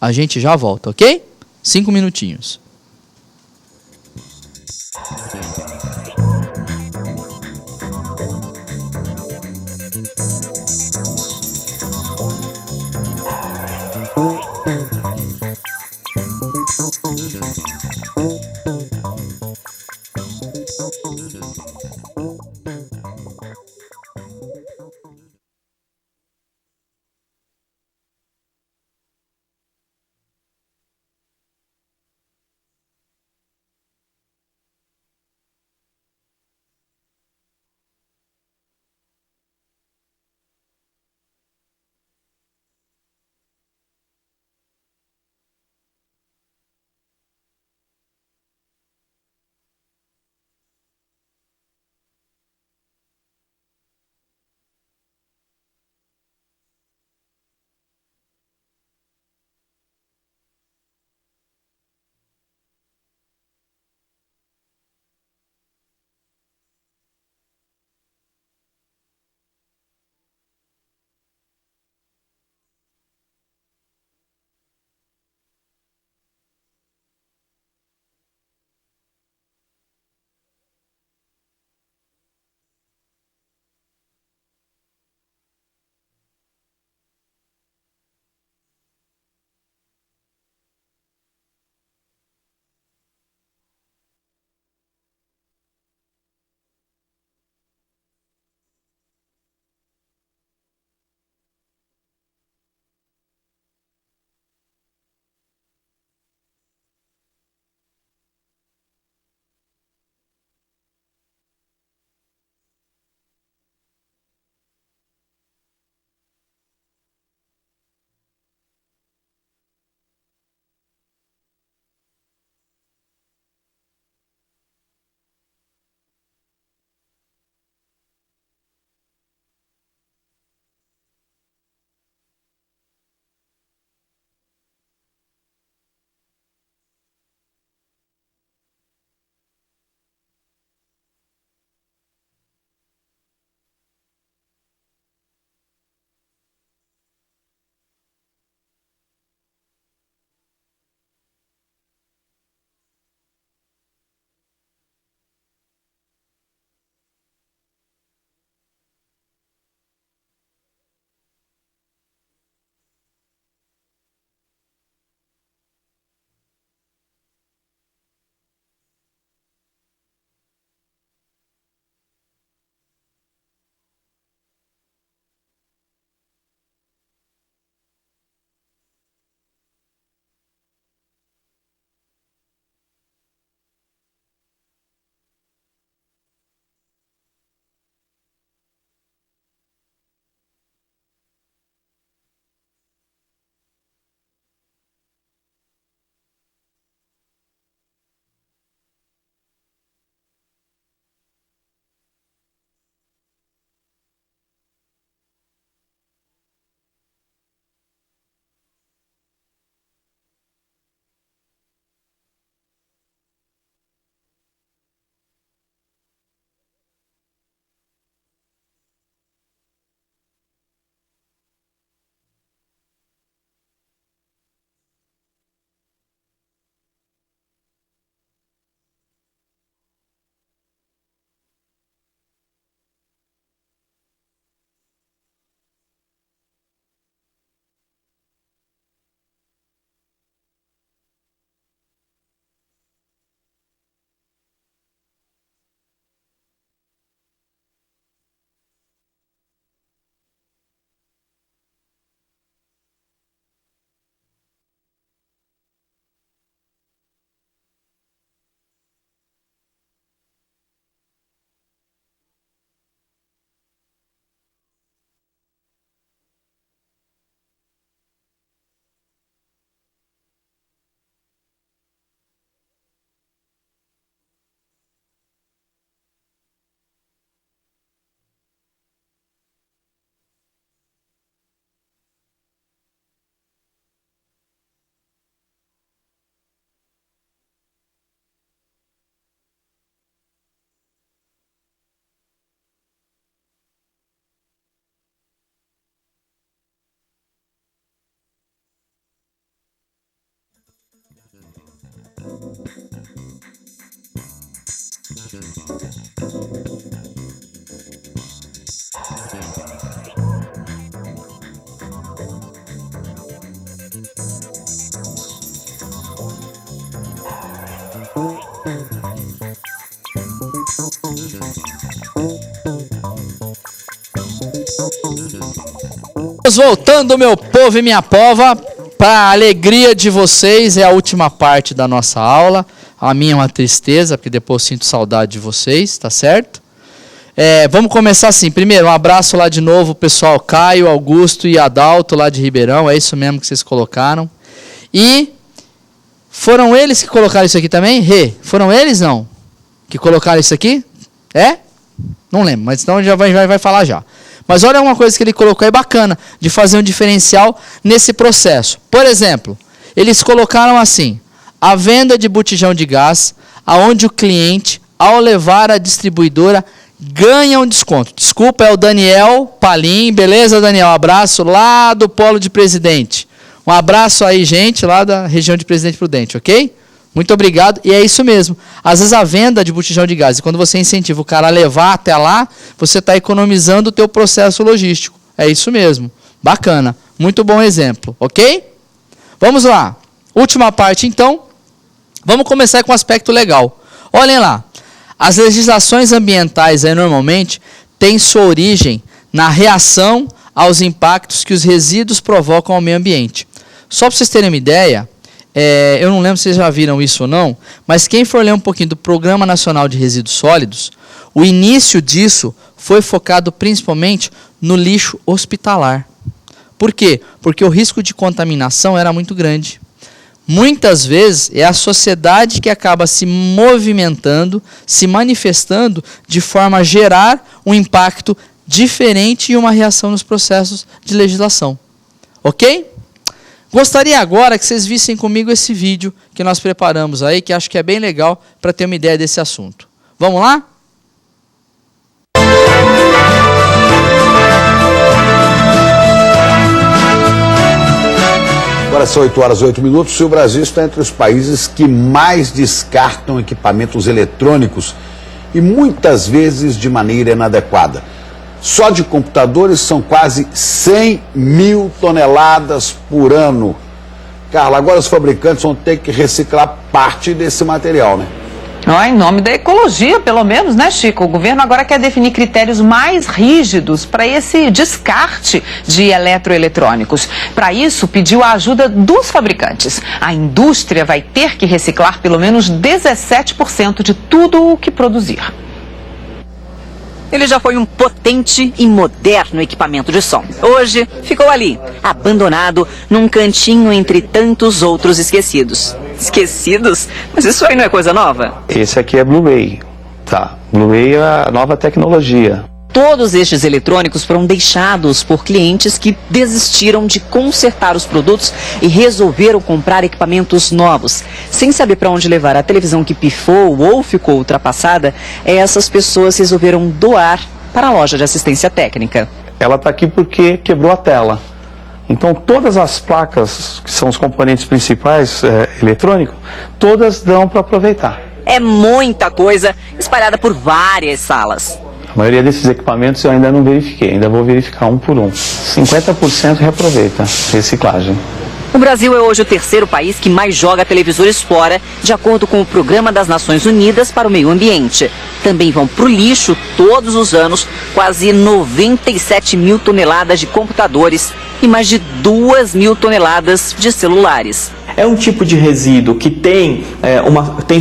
A gente já volta, ok? 5 minutinhos. Voltando, meu povo e minha pova, para a alegria de vocês, é a última parte da nossa aula. A minha é uma tristeza, porque depois eu sinto saudade de vocês, tá certo? Vamos começar assim. Primeiro, um abraço lá de novo, pessoal, Caio, Augusto e Adalto, lá de Ribeirão. É isso mesmo que vocês colocaram. E foram eles que colocaram isso aqui também? Foram eles, não? Que colocaram isso aqui? Não lembro, mas então já vai falar já. Mas olha uma coisa que ele colocou aí bacana, de fazer um diferencial nesse processo. Por exemplo, eles colocaram assim: a venda de botijão de gás, aonde o cliente, ao levar à distribuidora, ganha um desconto. Desculpa, é o Daniel Palim, beleza, Daniel? Abraço lá do Polo de Presidente. Um abraço aí, gente, lá da região de Presidente Prudente, ok? Muito obrigado, e é isso mesmo. Às vezes a venda de botijão de gás, e quando você incentiva o cara a levar até lá, você está economizando o teu processo logístico. É isso mesmo. Bacana. Muito bom exemplo, ok? Vamos lá. Última parte, então. Vamos começar com o aspecto legal. Olhem lá. As legislações ambientais, aí, normalmente, têm sua origem na reação aos impactos que os resíduos provocam ao meio ambiente. Só para vocês terem uma ideia, eu não lembro se vocês já viram isso ou não, mas quem for ler um pouquinho do Programa Nacional de Resíduos Sólidos, o início disso foi focado principalmente no lixo hospitalar. Por quê? Porque o risco de contaminação era muito grande. Muitas vezes é a sociedade que acaba se movimentando, se manifestando de forma a gerar um impacto diferente e uma reação nos processos de legislação. Ok? Gostaria agora que vocês vissem comigo esse vídeo que nós preparamos aí, que acho que é bem legal para ter uma ideia desse assunto. Vamos lá? Agora são 8h08 e o Brasil está entre os países que mais descartam equipamentos eletrônicos e muitas vezes de maneira inadequada. Só de computadores são quase 100 mil toneladas por ano. Carla, agora os fabricantes vão ter que reciclar parte desse material, né? Em nome da ecologia, pelo menos, né, Chico? O governo agora quer definir critérios mais rígidos para esse descarte de eletroeletrônicos. Para isso, pediu a ajuda dos fabricantes. A indústria vai ter que reciclar pelo menos 17% de tudo o que produzir. Ele já foi um potente e moderno equipamento de som. Hoje, ficou ali, abandonado, num cantinho entre tantos outros esquecidos. Esquecidos? Mas isso aí não é coisa nova? Esse aqui é Blu-ray, tá? Blu-ray é a nova tecnologia. Todos estes eletrônicos foram deixados por clientes que desistiram de consertar os produtos e resolveram comprar equipamentos novos. Sem saber para onde levar a televisão que pifou ou ficou ultrapassada, essas pessoas resolveram doar para a loja de assistência técnica. Ela está aqui porque quebrou a tela. Então todas as placas, que são os componentes principais eletrônicos, todas dão para aproveitar. É muita coisa espalhada por várias salas. A maioria desses equipamentos eu ainda não verifiquei, ainda vou verificar um por um. 50% reaproveita, reciclagem. O Brasil é hoje o terceiro país que mais joga televisores fora, de acordo com o Programa das Nações Unidas para o Meio Ambiente. Também vão para o lixo, todos os anos, quase 97 mil toneladas de computadores e mais de 2 mil toneladas de celulares. É um tipo de resíduo que tem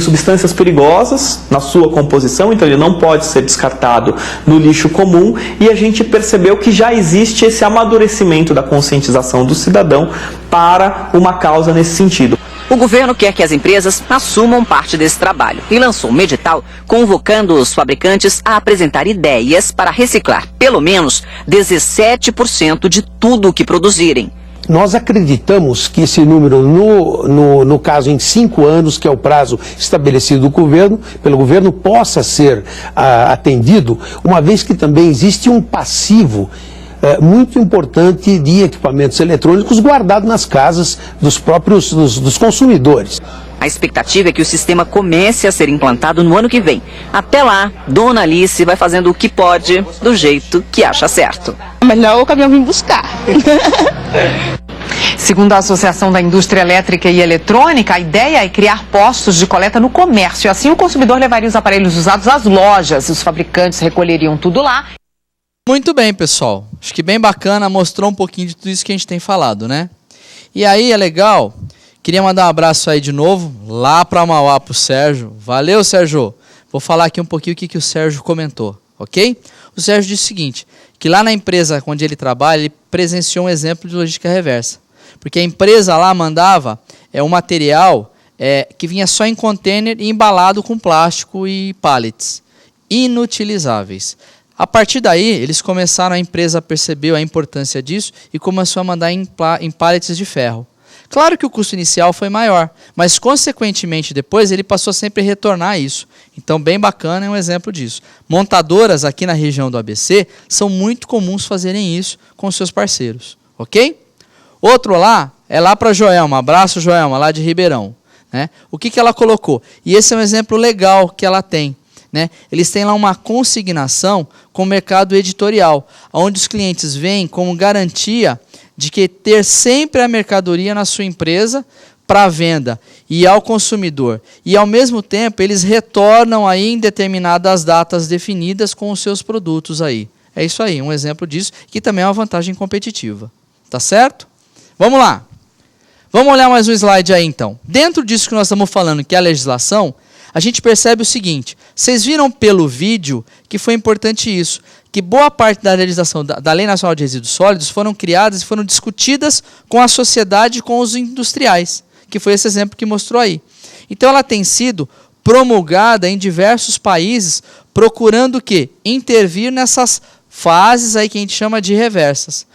substâncias perigosas na sua composição, então ele não pode ser descartado no lixo comum, e a gente percebeu que já existe esse amadurecimento da conscientização do cidadão para uma causa nesse sentido. O governo quer que as empresas assumam parte desse trabalho e lançou um edital convocando os fabricantes a apresentar ideias para reciclar pelo menos 17% de tudo o que produzirem. Nós acreditamos que esse número, no caso em 5 anos, que é o prazo estabelecido pelo governo, possa ser atendido, uma vez que também existe um passivo muito importante de equipamentos eletrônicos guardado nas casas dos próprios dos consumidores. A expectativa é que o sistema comece a ser implantado no ano que vem. Até lá, Dona Alice vai fazendo o que pode, do jeito que acha certo. É melhor o caminhão vir buscar. Segundo a Associação da Indústria Elétrica e Eletrônica, a ideia é criar postos de coleta no comércio. Assim, o consumidor levaria os aparelhos usados às lojas. Os fabricantes recolheriam tudo lá. Muito bem, pessoal. Acho que bem bacana, mostrou um pouquinho de tudo isso que a gente tem falado, né? E aí, é legal, queria mandar um abraço aí de novo, lá para Mauá, pro Sérgio. Valeu, Sérgio. Vou falar aqui um pouquinho o que o Sérgio comentou, ok? O Sérgio disse o seguinte, que lá na empresa onde ele trabalha, ele presenciou um exemplo de logística reversa. Porque a empresa lá mandava um material que vinha só em container e embalado com plástico e pallets, inutilizáveis. A partir daí, eles começaram, a empresa percebeu a importância disso e começou a mandar em pallets de ferro. Claro que o custo inicial foi maior, mas consequentemente depois ele passou a sempre retornar isso. Então, bem bacana, é um exemplo disso. Montadoras aqui na região do ABC são muito comuns fazerem isso com seus parceiros, ok? Outro lá, é lá para Joelma, abraço Joelma, lá de Ribeirão. Né? O que ela colocou? E esse é um exemplo legal que ela tem. Né? Eles têm lá uma consignação com o mercado editorial, onde os clientes vêm como garantia de que ter sempre a mercadoria na sua empresa para venda e ao consumidor. E ao mesmo tempo eles retornam aí em determinadas datas definidas com os seus produtos aí. É isso aí, um exemplo disso, que também é uma vantagem competitiva. Tá certo? Vamos lá. Vamos olhar mais um slide aí então. Dentro disso que nós estamos falando, que é a legislação, a gente percebe o seguinte, vocês viram pelo vídeo que foi importante isso, que boa parte da legislação da Lei Nacional de Resíduos Sólidos foram criadas e foram discutidas com a sociedade e com os industriais, que foi esse exemplo que mostrou aí. Então ela tem sido promulgada em diversos países, procurando o quê? Intervir nessas fases aí que a gente chama de reversas.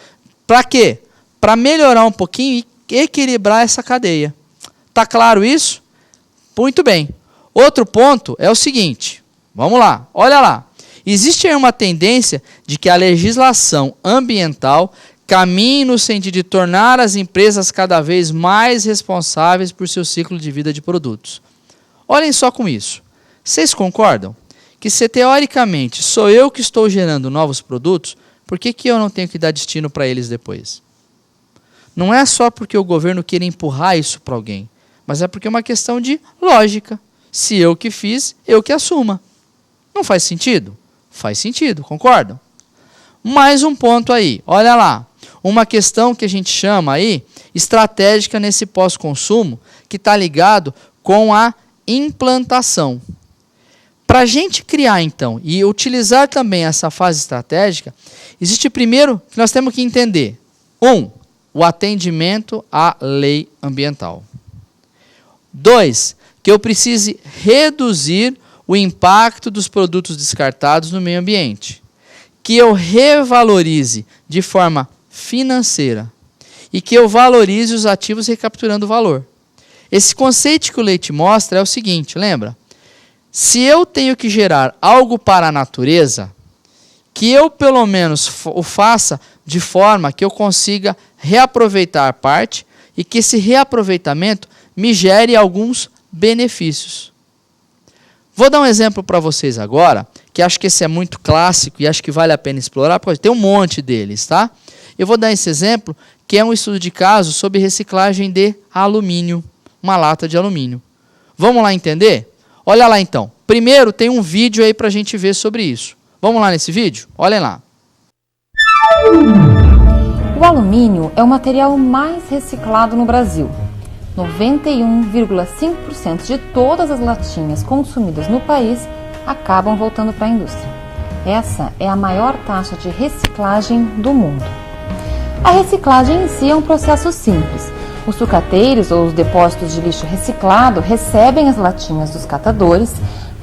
Para quê? Para melhorar um pouquinho e equilibrar essa cadeia. Tá claro isso? Muito bem. Outro ponto é o seguinte, vamos lá, olha lá. Existe aí uma tendência de que a legislação ambiental caminhe no sentido de tornar as empresas cada vez mais responsáveis por seu ciclo de vida de produtos. Olhem só com isso. Vocês concordam que se teoricamente sou eu que estou gerando novos produtos, por que eu não tenho que dar destino para eles depois? Não é só porque o governo queira empurrar isso para alguém, mas é porque é uma questão de lógica. Se eu que fiz, eu que assuma. Não faz sentido? Faz sentido, concordam? Mais um ponto aí, olha lá. Uma questão que a gente chama aí, estratégica nesse pós-consumo, que está ligado com a implantação. Para a gente criar, então, e utilizar também essa fase estratégica, existe primeiro que nós temos que entender. O atendimento à lei ambiental. 2, que eu precise reduzir o impacto dos produtos descartados no meio ambiente. Que eu revalorize de forma financeira. E que eu valorize os ativos recapturando o valor. Esse conceito que o Leite mostra é o seguinte, lembra? Se eu tenho que gerar algo para a natureza, que eu pelo menos o faça de forma que eu consiga reaproveitar parte e que esse reaproveitamento me gere alguns benefícios. Vou dar um exemplo para vocês agora, que acho que esse é muito clássico e acho que vale a pena explorar, porque tem um monte deles, tá? Eu vou dar esse exemplo, que é um estudo de caso sobre reciclagem de alumínio, uma lata de alumínio. Vamos lá entender? Olha lá então. Primeiro tem um vídeo aí para a gente ver sobre isso. Vamos lá nesse vídeo? Olhem lá. O alumínio é o material mais reciclado no Brasil. 91,5% de todas as latinhas consumidas no país acabam voltando para a indústria. Essa é a maior taxa de reciclagem do mundo. A reciclagem em si é um processo simples. Os sucateiros ou os depósitos de lixo reciclado recebem as latinhas dos catadores,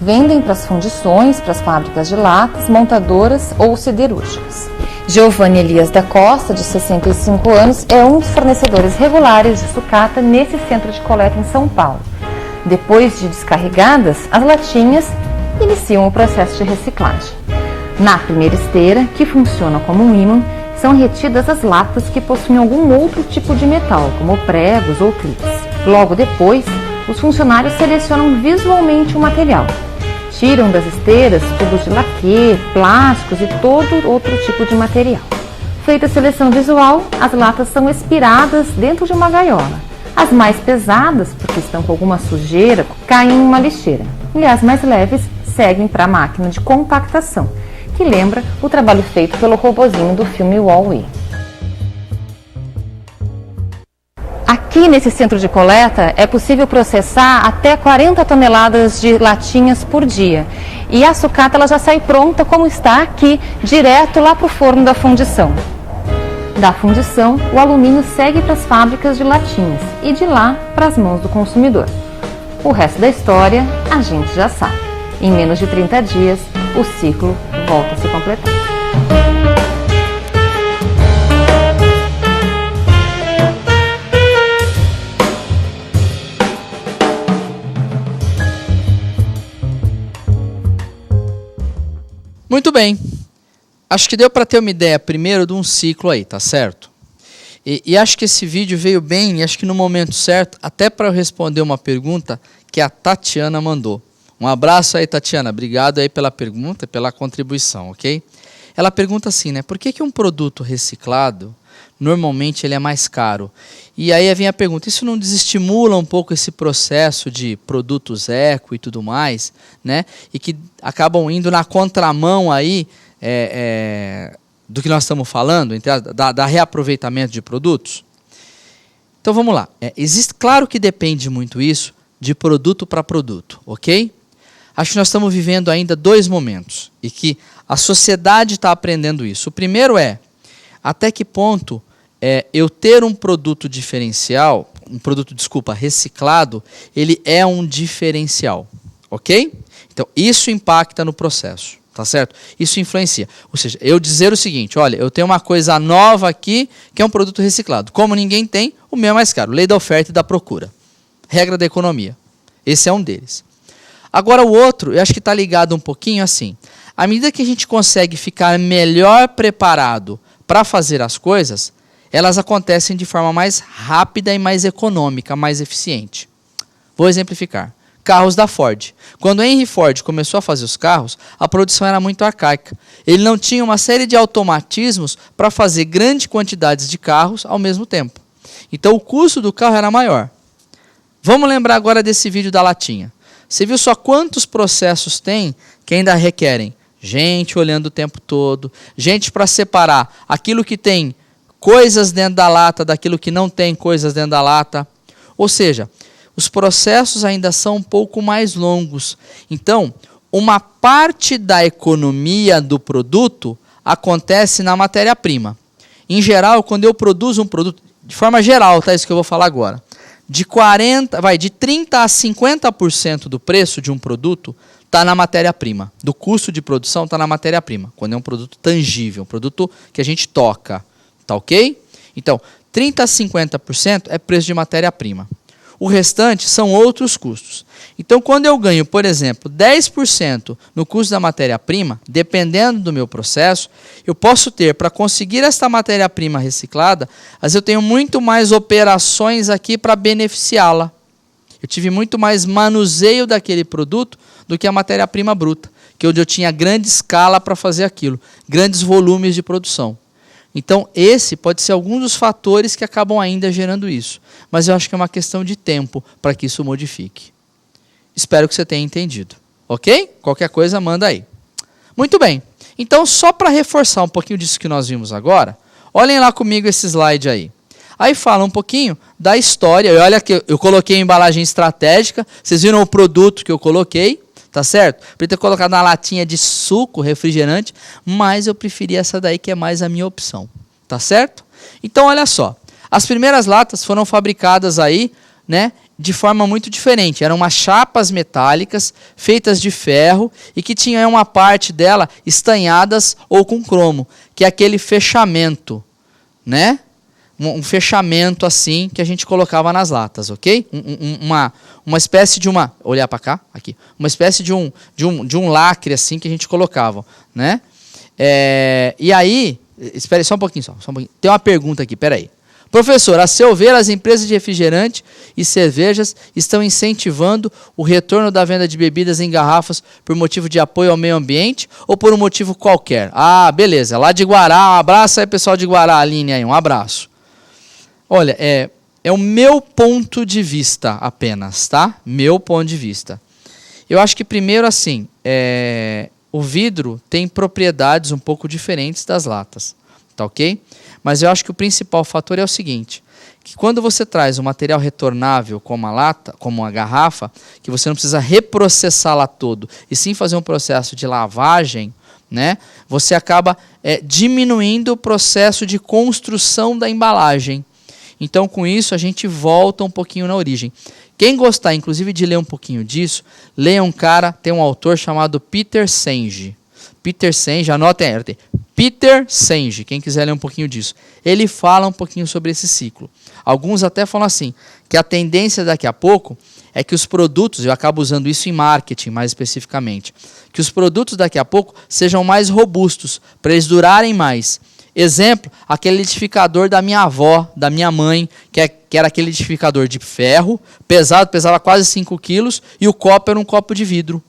vendem para as fundições, para as fábricas de latas, montadoras ou siderúrgicas. Giovanni Elias da Costa, de 65 anos, é um dos fornecedores regulares de sucata nesse centro de coleta em São Paulo. Depois de descarregadas, as latinhas iniciam o processo de reciclagem. Na primeira esteira, que funciona como um ímã, são retidas as latas que possuem algum outro tipo de metal, como pregos ou clips. Logo depois, os funcionários selecionam visualmente o material. Tiram das esteiras tubos de laquê, plásticos e todo outro tipo de material. Feita a seleção visual, as latas são expiradas dentro de uma gaiola. As mais pesadas, porque estão com alguma sujeira, caem em uma lixeira. E as mais leves seguem para a máquina de compactação, que lembra o trabalho feito pelo robozinho do filme Wall-E. Aqui nesse centro de coleta é possível processar até 40 toneladas de latinhas por dia. E a sucata ela já sai pronta como está aqui, direto lá para o forno da fundição. Da fundição, o alumínio segue para as fábricas de latinhas e de lá para as mãos do consumidor. O resto da história a gente já sabe. Em menos de 30 dias, o ciclo volta a se completar. Muito bem. Acho que deu para ter uma ideia primeiro de um ciclo aí, tá certo? E acho que esse vídeo veio bem, e acho que no momento certo, até para eu responder uma pergunta que a Tatiana mandou. Um abraço aí, Tatiana. Obrigado aí pela pergunta e pela contribuição, ok? Ela pergunta assim, né? Por que um produto reciclado, normalmente ele é mais caro? E aí vem a pergunta, isso não desestimula um pouco esse processo de produtos eco e tudo mais, né? E que acabam indo na contramão aí do que nós estamos falando, da reaproveitamento de produtos? Então vamos lá. Claro que depende muito isso de produto para produto, ok? Acho que nós estamos vivendo ainda dois momentos e que a sociedade está aprendendo isso. O primeiro até que ponto eu ter um produto diferencial, reciclado, ele é um diferencial, ok? Então isso impacta no processo. Tá certo? Isso influencia. Ou seja, eu dizer o seguinte, olha, eu tenho uma coisa nova aqui, que é um produto reciclado. Como ninguém tem, o meu é mais caro. Lei da oferta e da procura. Regra da economia. Esse é um deles. Agora o outro, eu acho que está ligado um pouquinho assim. À medida que a gente consegue ficar melhor preparado para fazer as coisas, elas acontecem de forma mais rápida e mais econômica, mais eficiente. Vou exemplificar. Carros da Ford. Quando Henry Ford começou a fazer os carros, a produção era muito arcaica. Ele não tinha uma série de automatismos para fazer grandes quantidades de carros ao mesmo tempo. Então o custo do carro era maior. Vamos lembrar agora desse vídeo da latinha. Você viu só quantos processos tem que ainda requerem gente olhando o tempo todo, gente para separar aquilo que tem coisas dentro da lata daquilo que não tem coisas dentro da lata. Ou seja, os processos ainda são um pouco mais longos. Então, uma parte da economia do produto acontece na matéria-prima. Em geral, quando eu produzo um produto, de forma geral, tá, isso que eu vou falar agora, de 30% a 50% do preço de um produto está na matéria-prima. Do custo de produção está na matéria-prima, quando é um produto tangível, um produto que a gente toca. Tá ok? Então, 30% a 50% é preço de matéria-prima. O restante são outros custos. Então, quando eu ganho, por exemplo, 10% no custo da matéria-prima, dependendo do meu processo, eu posso ter, para conseguir esta matéria-prima reciclada, mas eu tenho muito mais operações aqui para beneficiá-la. Eu tive muito mais manuseio daquele produto do que a matéria-prima bruta, que é onde eu tinha grande escala para fazer aquilo, grandes volumes de produção. Então, esse pode ser algum dos fatores que acabam ainda gerando isso. Mas eu acho que é uma questão de tempo para que isso modifique. Espero que você tenha entendido. Ok? Qualquer coisa, manda aí. Muito bem. Então, só para reforçar um pouquinho disso que nós vimos agora, olhem lá comigo esse slide aí. Aí fala um pouquinho da história. E olha que eu coloquei a embalagem estratégica. Vocês viram o produto que eu coloquei. Tá certo? Podia ter colocado na latinha de suco, refrigerante, mas eu preferi essa daí que é mais a minha opção. Tá certo? Então, olha só. As primeiras latas foram fabricadas aí, né, de forma muito diferente. Eram umas chapas metálicas feitas de ferro e que tinham uma parte dela estanhadas ou com cromo, que é aquele fechamento, né? Um fechamento assim que a gente colocava nas latas, ok? Uma espécie de olhar para cá, aqui, uma espécie de um lacre assim que a gente colocava, né? E aí, espere só um pouquinho, tem uma pergunta aqui, peraí. Professor, a seu ver, as empresas de refrigerante e cervejas estão incentivando o retorno da venda de bebidas em garrafas por motivo de apoio ao meio ambiente ou por um motivo qualquer? Ah, beleza. Lá de Guará, um abraço aí, pessoal de Guará, Aline aí, um abraço. Olha, é o meu ponto de vista apenas, tá? Meu ponto de vista. Eu acho que primeiro, assim, o vidro tem propriedades um pouco diferentes das latas, tá ok? Mas eu acho que o principal fator é o seguinte, que quando você traz um material retornável como a lata, como a garrafa, que você não precisa reprocessá-la todo, e sim fazer um processo de lavagem, né, você acaba diminuindo o processo de construção da embalagem. Então, com isso, a gente volta um pouquinho na origem. Quem gostar, inclusive, de ler um pouquinho disso, leia tem um autor chamado Peter Senge. Peter Senge, anotem aí, Peter Senge, quem quiser ler um pouquinho disso. Ele fala um pouquinho sobre esse ciclo. Alguns até falam assim, que a tendência daqui a pouco é que os produtos, eu acabo usando isso em marketing mais especificamente, que os produtos daqui a pouco sejam mais robustos, para eles durarem mais. Exemplo, aquele liquidificador da minha avó, da minha mãe, que era aquele liquidificador de ferro, pesava quase 5 quilos, e o copo era um copo de vidro.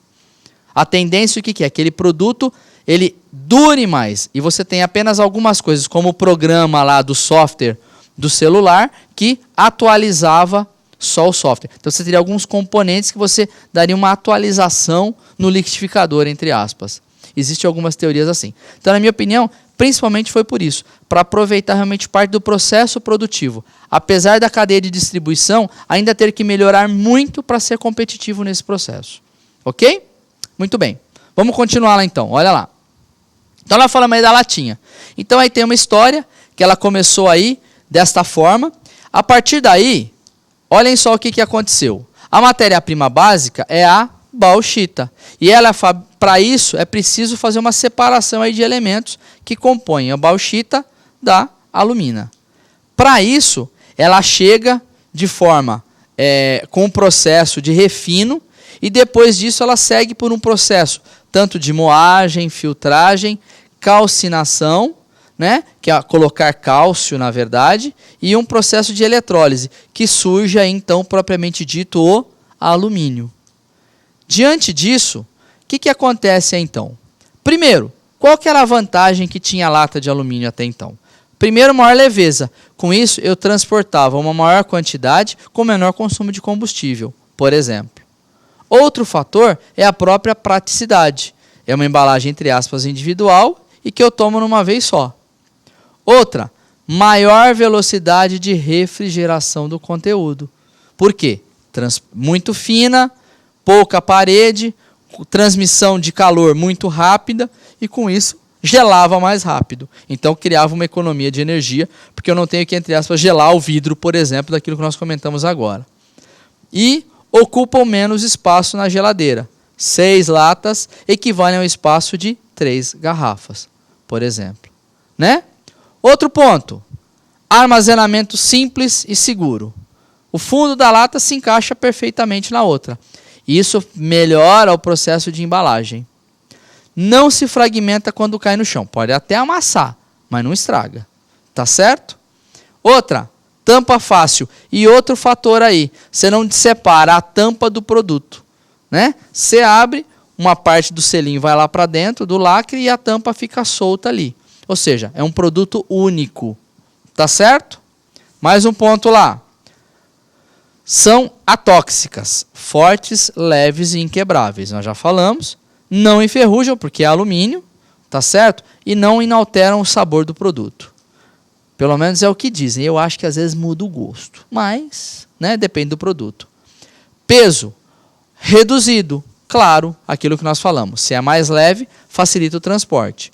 A tendência, o que é? Aquele produto, ele dure mais, e você tem apenas algumas coisas, como o programa lá do software do celular, que atualizava só o software. Então você teria alguns componentes que você daria uma atualização no liquidificador, entre aspas. Existem algumas teorias assim. Então, na minha opinião, principalmente foi por isso, para aproveitar realmente parte do processo produtivo. Apesar da cadeia de distribuição, ainda ter que melhorar muito para ser competitivo nesse processo. Ok? Muito bem. Vamos continuar lá então, olha lá. Então, nós falamos aí da latinha. Então, aí tem uma história que ela começou aí desta forma. A partir daí, olhem só o que aconteceu. A matéria-prima básica é a bauxita. E ela, para isso, é preciso fazer uma separação aí de elementos que compõem a bauxita da alumina. Para isso, ela chega de forma, com um processo de refino, e depois disso ela segue por um processo tanto de moagem, filtragem, calcinação, né, que é colocar cálcio, na verdade, e um processo de eletrólise, que surge aí, então, propriamente dito, o alumínio. Diante disso, o que acontece aí, então? Primeiro, qual que era a vantagem que tinha a lata de alumínio até então? Primeiro, maior leveza. Com isso, eu transportava uma maior quantidade com menor consumo de combustível, por exemplo. Outro fator é a própria praticidade. É uma embalagem, entre aspas, individual e que eu tomo numa vez só. Outra, maior velocidade de refrigeração do conteúdo. Por quê? Muito fina, pouca parede, transmissão de calor muito rápida e com isso gelava mais rápido. Então criava uma economia de energia, porque eu não tenho que, entre aspas, gelar o vidro, por exemplo, daquilo que nós comentamos agora. E ocupam menos espaço na geladeira. 6 latas equivalem ao espaço de 3 garrafas, por exemplo. Né? Outro ponto, armazenamento simples e seguro. O fundo da lata se encaixa perfeitamente na outra. Isso melhora o processo de embalagem. Não se fragmenta quando cai no chão. Pode até amassar, mas não estraga. Tá certo? Outra, tampa fácil. E outro fator aí, você não separa a tampa do produto. Né? Você abre, uma parte do selinho vai lá para dentro do lacre e a tampa fica solta ali. Ou seja, é um produto único. Tá certo? Mais um ponto lá. São atóxicas, fortes, leves e inquebráveis. Nós já falamos. Não enferrujam, porque é alumínio, tá certo? E não inalteram o sabor do produto. Pelo menos é o que dizem. Eu acho que às vezes muda o gosto. Mas, né, depende do produto. Peso reduzido. Claro, aquilo que nós falamos. Se é mais leve, facilita o transporte.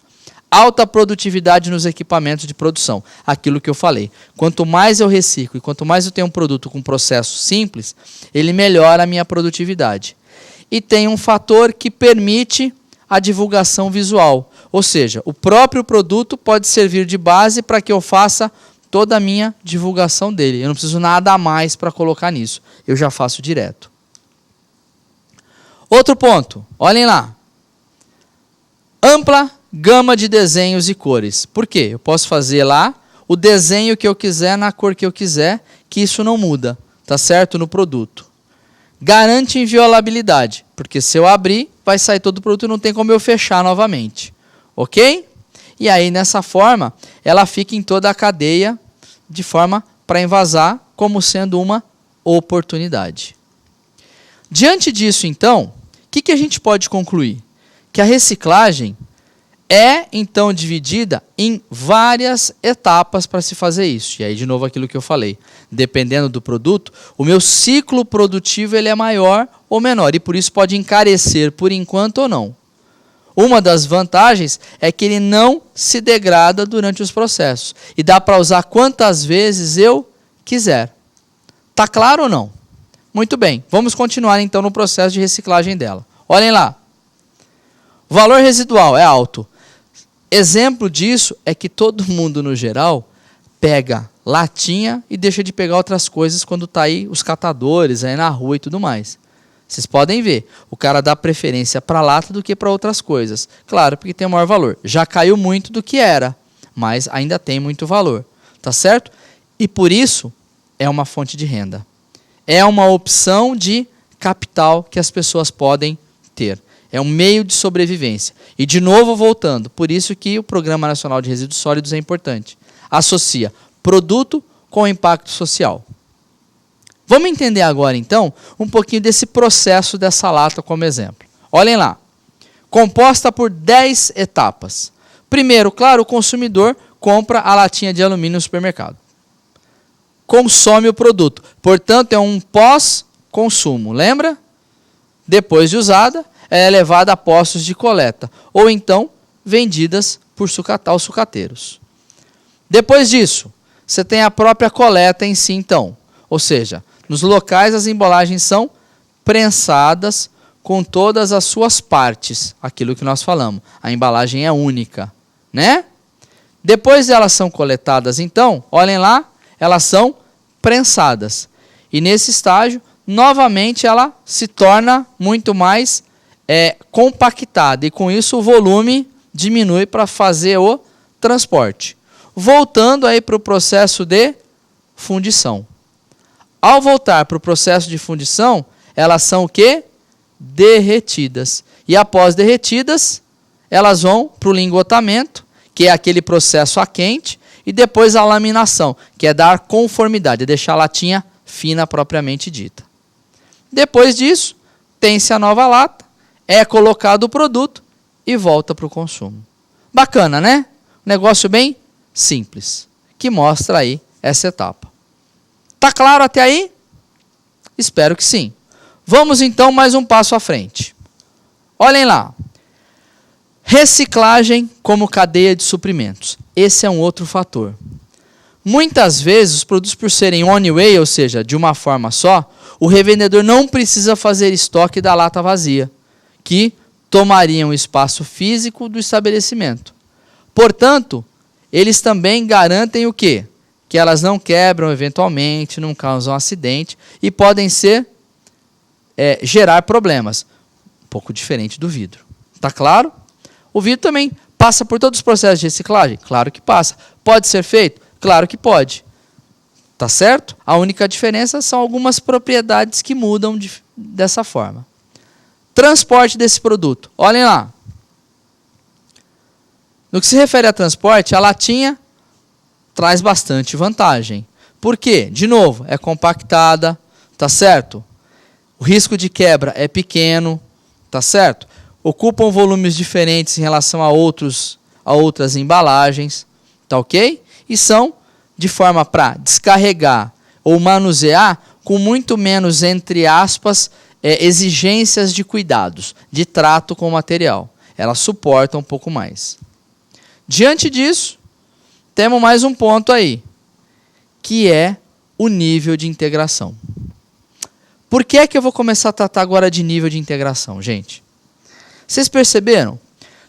Alta produtividade nos equipamentos de produção. Aquilo que eu falei. Quanto mais eu reciclo e quanto mais eu tenho um produto com processo simples, ele melhora a minha produtividade. E tem um fator que permite a divulgação visual. Ou seja, o próprio produto pode servir de base para que eu faça toda a minha divulgação dele. Eu não preciso nada a mais para colocar nisso. Eu já faço direto. Outro ponto, olhem lá. Ampla gama de desenhos e cores. Por quê? Eu posso fazer lá o desenho que eu quiser, na cor que eu quiser, que isso não muda, tá certo? No produto. Garante inviolabilidade, porque se eu abrir, vai sair todo o produto e não tem como eu fechar novamente. Ok? E aí, nessa forma, ela fica em toda a cadeia, de forma para envasar, como sendo uma oportunidade. Diante disso, então, o que a gente pode concluir? Que a reciclagem é, então, dividida em várias etapas para se fazer isso. E aí, de novo, aquilo que eu falei. Dependendo do produto, o meu ciclo produtivo ele é maior ou menor. E por isso pode encarecer por enquanto ou não. Uma das vantagens é que ele não se degrada durante os processos. E dá para usar quantas vezes eu quiser. Tá claro ou não? Muito bem. Vamos continuar, então, no processo de reciclagem dela. Olhem lá. O valor residual é alto. Exemplo disso é que todo mundo, no geral, pega latinha e deixa de pegar outras coisas quando está aí os catadores aí na rua e tudo mais. Vocês podem ver, o cara dá preferência para lata do que para outras coisas. Claro, porque tem maior valor. Já caiu muito do que era, mas ainda tem muito valor. Tá certo? E por isso é uma fonte de renda. É uma opção de capital que as pessoas podem ter. É um meio de sobrevivência. E, de novo, voltando, por isso que o Programa Nacional de Resíduos Sólidos é importante. Associa produto com impacto social. Vamos entender agora, então, um pouquinho desse processo dessa lata como exemplo. Olhem lá. Composta por 10 etapas. Primeiro, claro, o consumidor compra a latinha de alumínio no supermercado. Consome o produto. Portanto, é um pós-consumo. Lembra? Depois de usada, é levada a postos de coleta, ou então vendidas por aos sucateiros. Depois disso, você tem a própria coleta em si, então. Ou seja, nos locais as embalagens são prensadas com todas as suas partes, aquilo que nós falamos. A embalagem é única, né? Depois elas são coletadas, então, olhem lá, elas são prensadas. E nesse estágio, novamente, ela se torna muito mais compactada e com isso o volume diminui para fazer o transporte. Voltando aí para o processo de fundição. Ao voltar para o processo de fundição, elas são o quê? Derretidas. E após derretidas, elas vão para o lingotamento, que é aquele processo a quente, e depois a laminação, que é dar conformidade, é deixar a latinha fina propriamente dita. Depois disso, tem-se a nova lata, é colocado o produto e volta para o consumo. Bacana, né? Negócio bem simples, que mostra aí essa etapa. Tá claro até aí? Espero que sim. Vamos então mais um passo à frente. Olhem lá. Reciclagem como cadeia de suprimentos. Esse é um outro fator. Muitas vezes, os produtos por serem one-way, ou seja, de uma forma só, o revendedor não precisa fazer estoque da lata vazia, que tomariam o espaço físico do estabelecimento. Portanto, eles também garantem o quê? Que elas não quebram eventualmente, não causam acidente e podem gerar problemas. Um pouco diferente do vidro. Tá claro? O vidro também passa por todos os processos de reciclagem? Claro que passa. Pode ser feito? Claro que pode. Tá certo? A única diferença são algumas propriedades que mudam dessa forma. Transporte desse produto. Olhem lá. No que se refere a transporte, a latinha traz bastante vantagem. Por quê? De novo, é compactada, tá certo? O risco de quebra é pequeno, tá certo? Ocupam volumes diferentes em relação a outras embalagens, tá ok? E são de forma para descarregar ou manusear com muito menos, entre aspas, exigências de cuidados, de trato com o material. Elas suportam um pouco mais. Diante disso, temos mais um ponto aí, que é o nível de integração. Por que é que eu vou começar a tratar agora de nível de integração, gente? Vocês perceberam?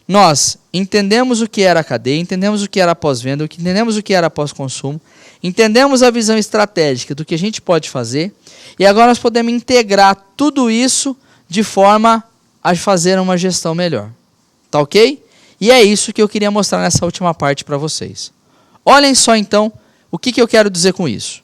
Nós entendemos o que era a cadeia, entendemos o que era pós-venda, entendemos o que era pós-consumo, entendemos a visão estratégica do que a gente pode fazer, e agora nós podemos integrar tudo isso de forma a fazer uma gestão melhor. Tá ok? E é isso que eu queria mostrar nessa última parte para vocês. Olhem só então o que eu quero dizer com isso.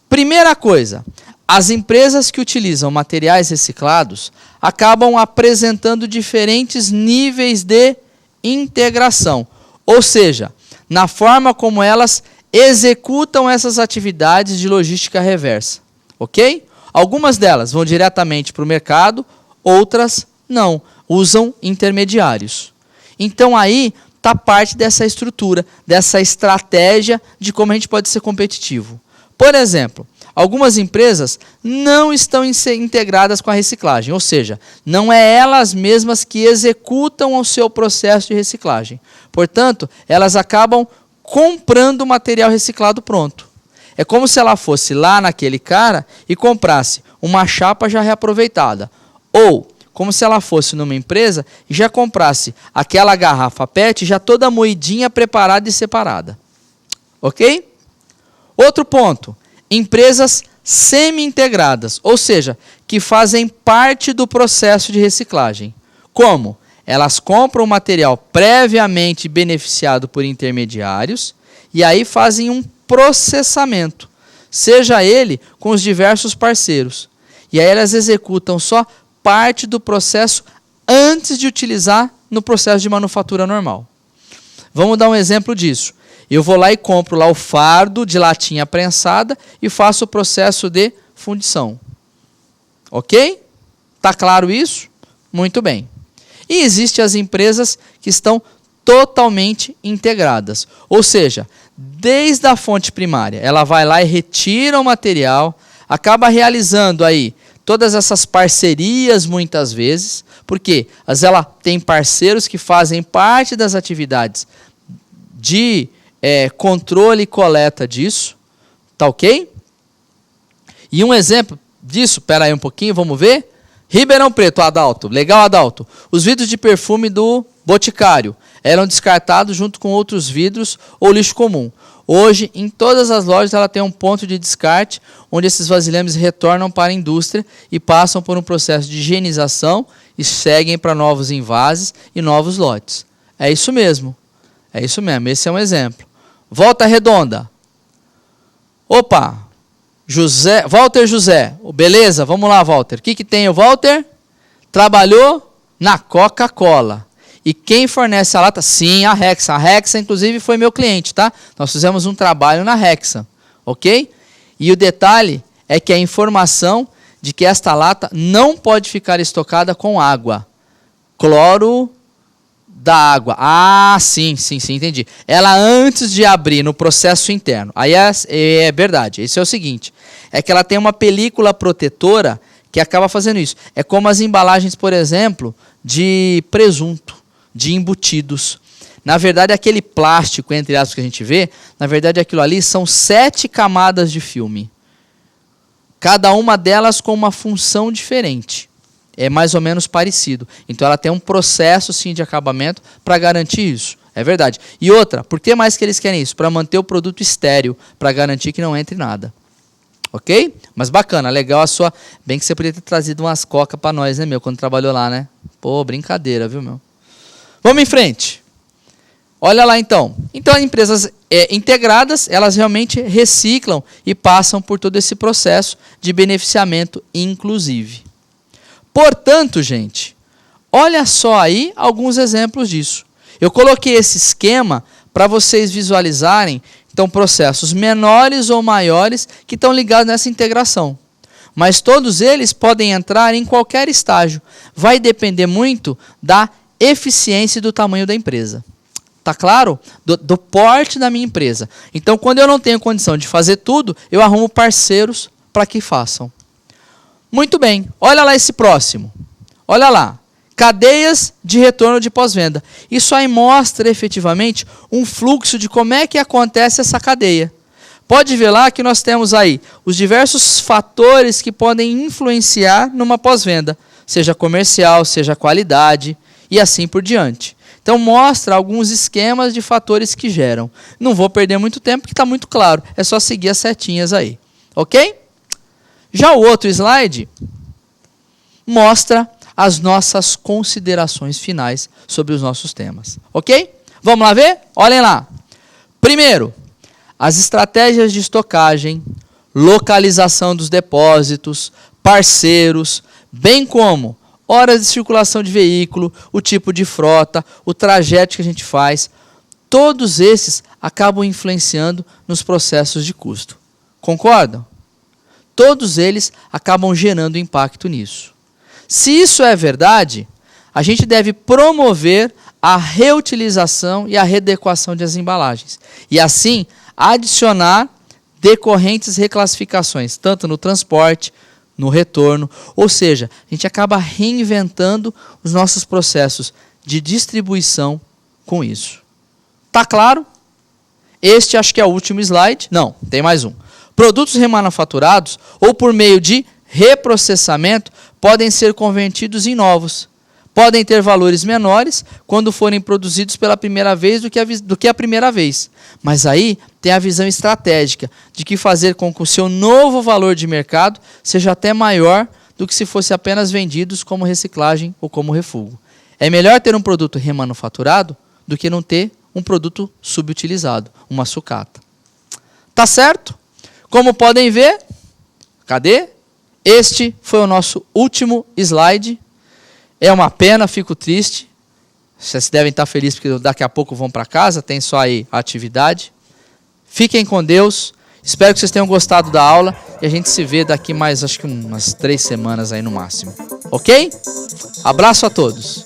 Primeira coisa, as empresas que utilizam materiais reciclados acabam apresentando diferentes níveis de integração, ou seja, na forma como elas executam essas atividades de logística reversa, ok? Algumas delas vão diretamente para o mercado, outras não, usam intermediários. Então aí está parte dessa estrutura, dessa estratégia de como a gente pode ser competitivo. Por exemplo, algumas empresas não estão integradas com a reciclagem, ou seja, não é elas mesmas que executam o seu processo de reciclagem. Portanto, elas acabam comprando material reciclado pronto. É como se ela fosse lá naquele cara e comprasse uma chapa já reaproveitada. Ou como se ela fosse numa empresa e já comprasse aquela garrafa PET já toda moidinha, preparada e separada. Ok? Outro ponto. Empresas semi-integradas, ou seja, que fazem parte do processo de reciclagem. Como? Elas compram o material previamente beneficiado por intermediários e aí fazem um processamento, seja ele com os diversos parceiros. E aí elas executam só parte do processo antes de utilizar no processo de manufatura normal. Vamos dar um exemplo disso. Eu vou lá e compro lá o fardo de latinha prensada e faço o processo de fundição. Ok? Tá claro isso? Muito bem. E existem as empresas que estão totalmente integradas. Ou seja, desde a fonte primária, ela vai lá e retira o material, acaba realizando aí todas essas parcerias muitas vezes, porque ela tem parceiros que fazem parte das atividades de controle e coleta disso, tá ok? E um exemplo disso, espera aí um pouquinho, vamos ver. Ribeirão Preto, Adalto, legal Adalto. Os vidros de perfume do Boticário eram descartados junto com outros vidros ou lixo comum. Hoje, em todas as lojas, ela tem um ponto de descarte, onde esses vasilhames retornam para a indústria e passam por um processo de higienização e seguem para novos envases e novos lotes. É isso mesmo. É isso mesmo, esse é um exemplo. Volta Redonda. Opa, Walter José. Beleza, vamos lá, Walter. O que tem o Walter? Trabalhou na Coca-Cola. E quem fornece a lata? Sim, a Hexa. A Hexa, inclusive, foi meu cliente, tá? Nós fizemos um trabalho na Hexa, ok? E o detalhe é que a informação de que esta lata não pode ficar estocada com água. Cloro da água. Ah, sim, entendi. Ela antes de abrir no processo interno. Aí é verdade. Isso é o seguinte. É que ela tem uma película protetora que acaba fazendo isso. É como as embalagens, por exemplo, de presunto, de embutidos. Na verdade, aquele plástico, entre aspas, que a gente vê, na verdade, aquilo ali são 7 camadas de filme. Cada uma delas com uma função diferente. É mais ou menos parecido. Então, ela tem um processo, sim, de acabamento para garantir isso. É verdade. E outra, por que mais que eles querem isso? Para manter o produto estéril, para garantir que não entre nada. Ok? Mas bacana, legal a sua... Bem que você podia ter trazido umas coca para nós, né, meu? Quando trabalhou lá, né? Pô, brincadeira, viu, meu? Vamos em frente. Olha lá, então. Então, as empresas integradas, elas realmente reciclam e passam por todo esse processo de beneficiamento inclusive. Portanto, gente, olha só aí alguns exemplos disso. Eu coloquei esse esquema para vocês visualizarem, então, processos menores ou maiores que estão ligados nessa integração. Mas todos eles podem entrar em qualquer estágio. Vai depender muito da eficiência e do tamanho da empresa. Tá claro? Do porte da minha empresa. Então, quando eu não tenho condição de fazer tudo, eu arrumo parceiros para que façam. Muito bem. Olha lá esse próximo. Olha lá. Cadeias de retorno de pós-venda. Isso aí mostra efetivamente um fluxo de como é que acontece essa cadeia. Pode ver lá que nós temos aí os diversos fatores que podem influenciar numa pós-venda. Seja comercial, seja qualidade e assim por diante. Então, mostra alguns esquemas de fatores que geram. Não vou perder muito tempo, porque está muito claro. É só seguir as setinhas aí. Ok? Já o outro slide mostra as nossas considerações finais sobre os nossos temas. Ok? Vamos lá ver? Olhem lá. Primeiro, as estratégias de estocagem, localização dos depósitos, parceiros, bem como horas de circulação de veículo, o tipo de frota, o trajeto que a gente faz, todos esses acabam influenciando nos processos de custo. Concordam? Todos eles acabam gerando impacto nisso. Se isso é verdade, a gente deve promover a reutilização e a readequação das embalagens. E assim, adicionar decorrentes reclassificações, tanto no transporte, no retorno, ou seja, a gente acaba reinventando os nossos processos de distribuição com isso. Tá claro? Este acho que é o último slide. Não, tem mais um. Produtos remanufaturados ou por meio de reprocessamento podem ser convertidos em novos. Podem ter valores menores quando forem produzidos pela primeira vez do que a primeira vez. Mas aí tem a visão estratégica de que fazer com que o seu novo valor de mercado seja até maior do que se fosse apenas vendidos como reciclagem ou como refúgio. É melhor ter um produto remanufaturado do que não ter um produto subutilizado, uma sucata. Tá certo? Como podem ver, cadê? Este foi o nosso último slide. É uma pena, fico triste. Vocês devem estar felizes porque daqui a pouco vão para casa, tem só aí a atividade. Fiquem com Deus. Espero que vocês tenham gostado da aula e a gente se vê daqui mais, acho que umas 3 semanas aí no máximo. Ok? Abraço a todos.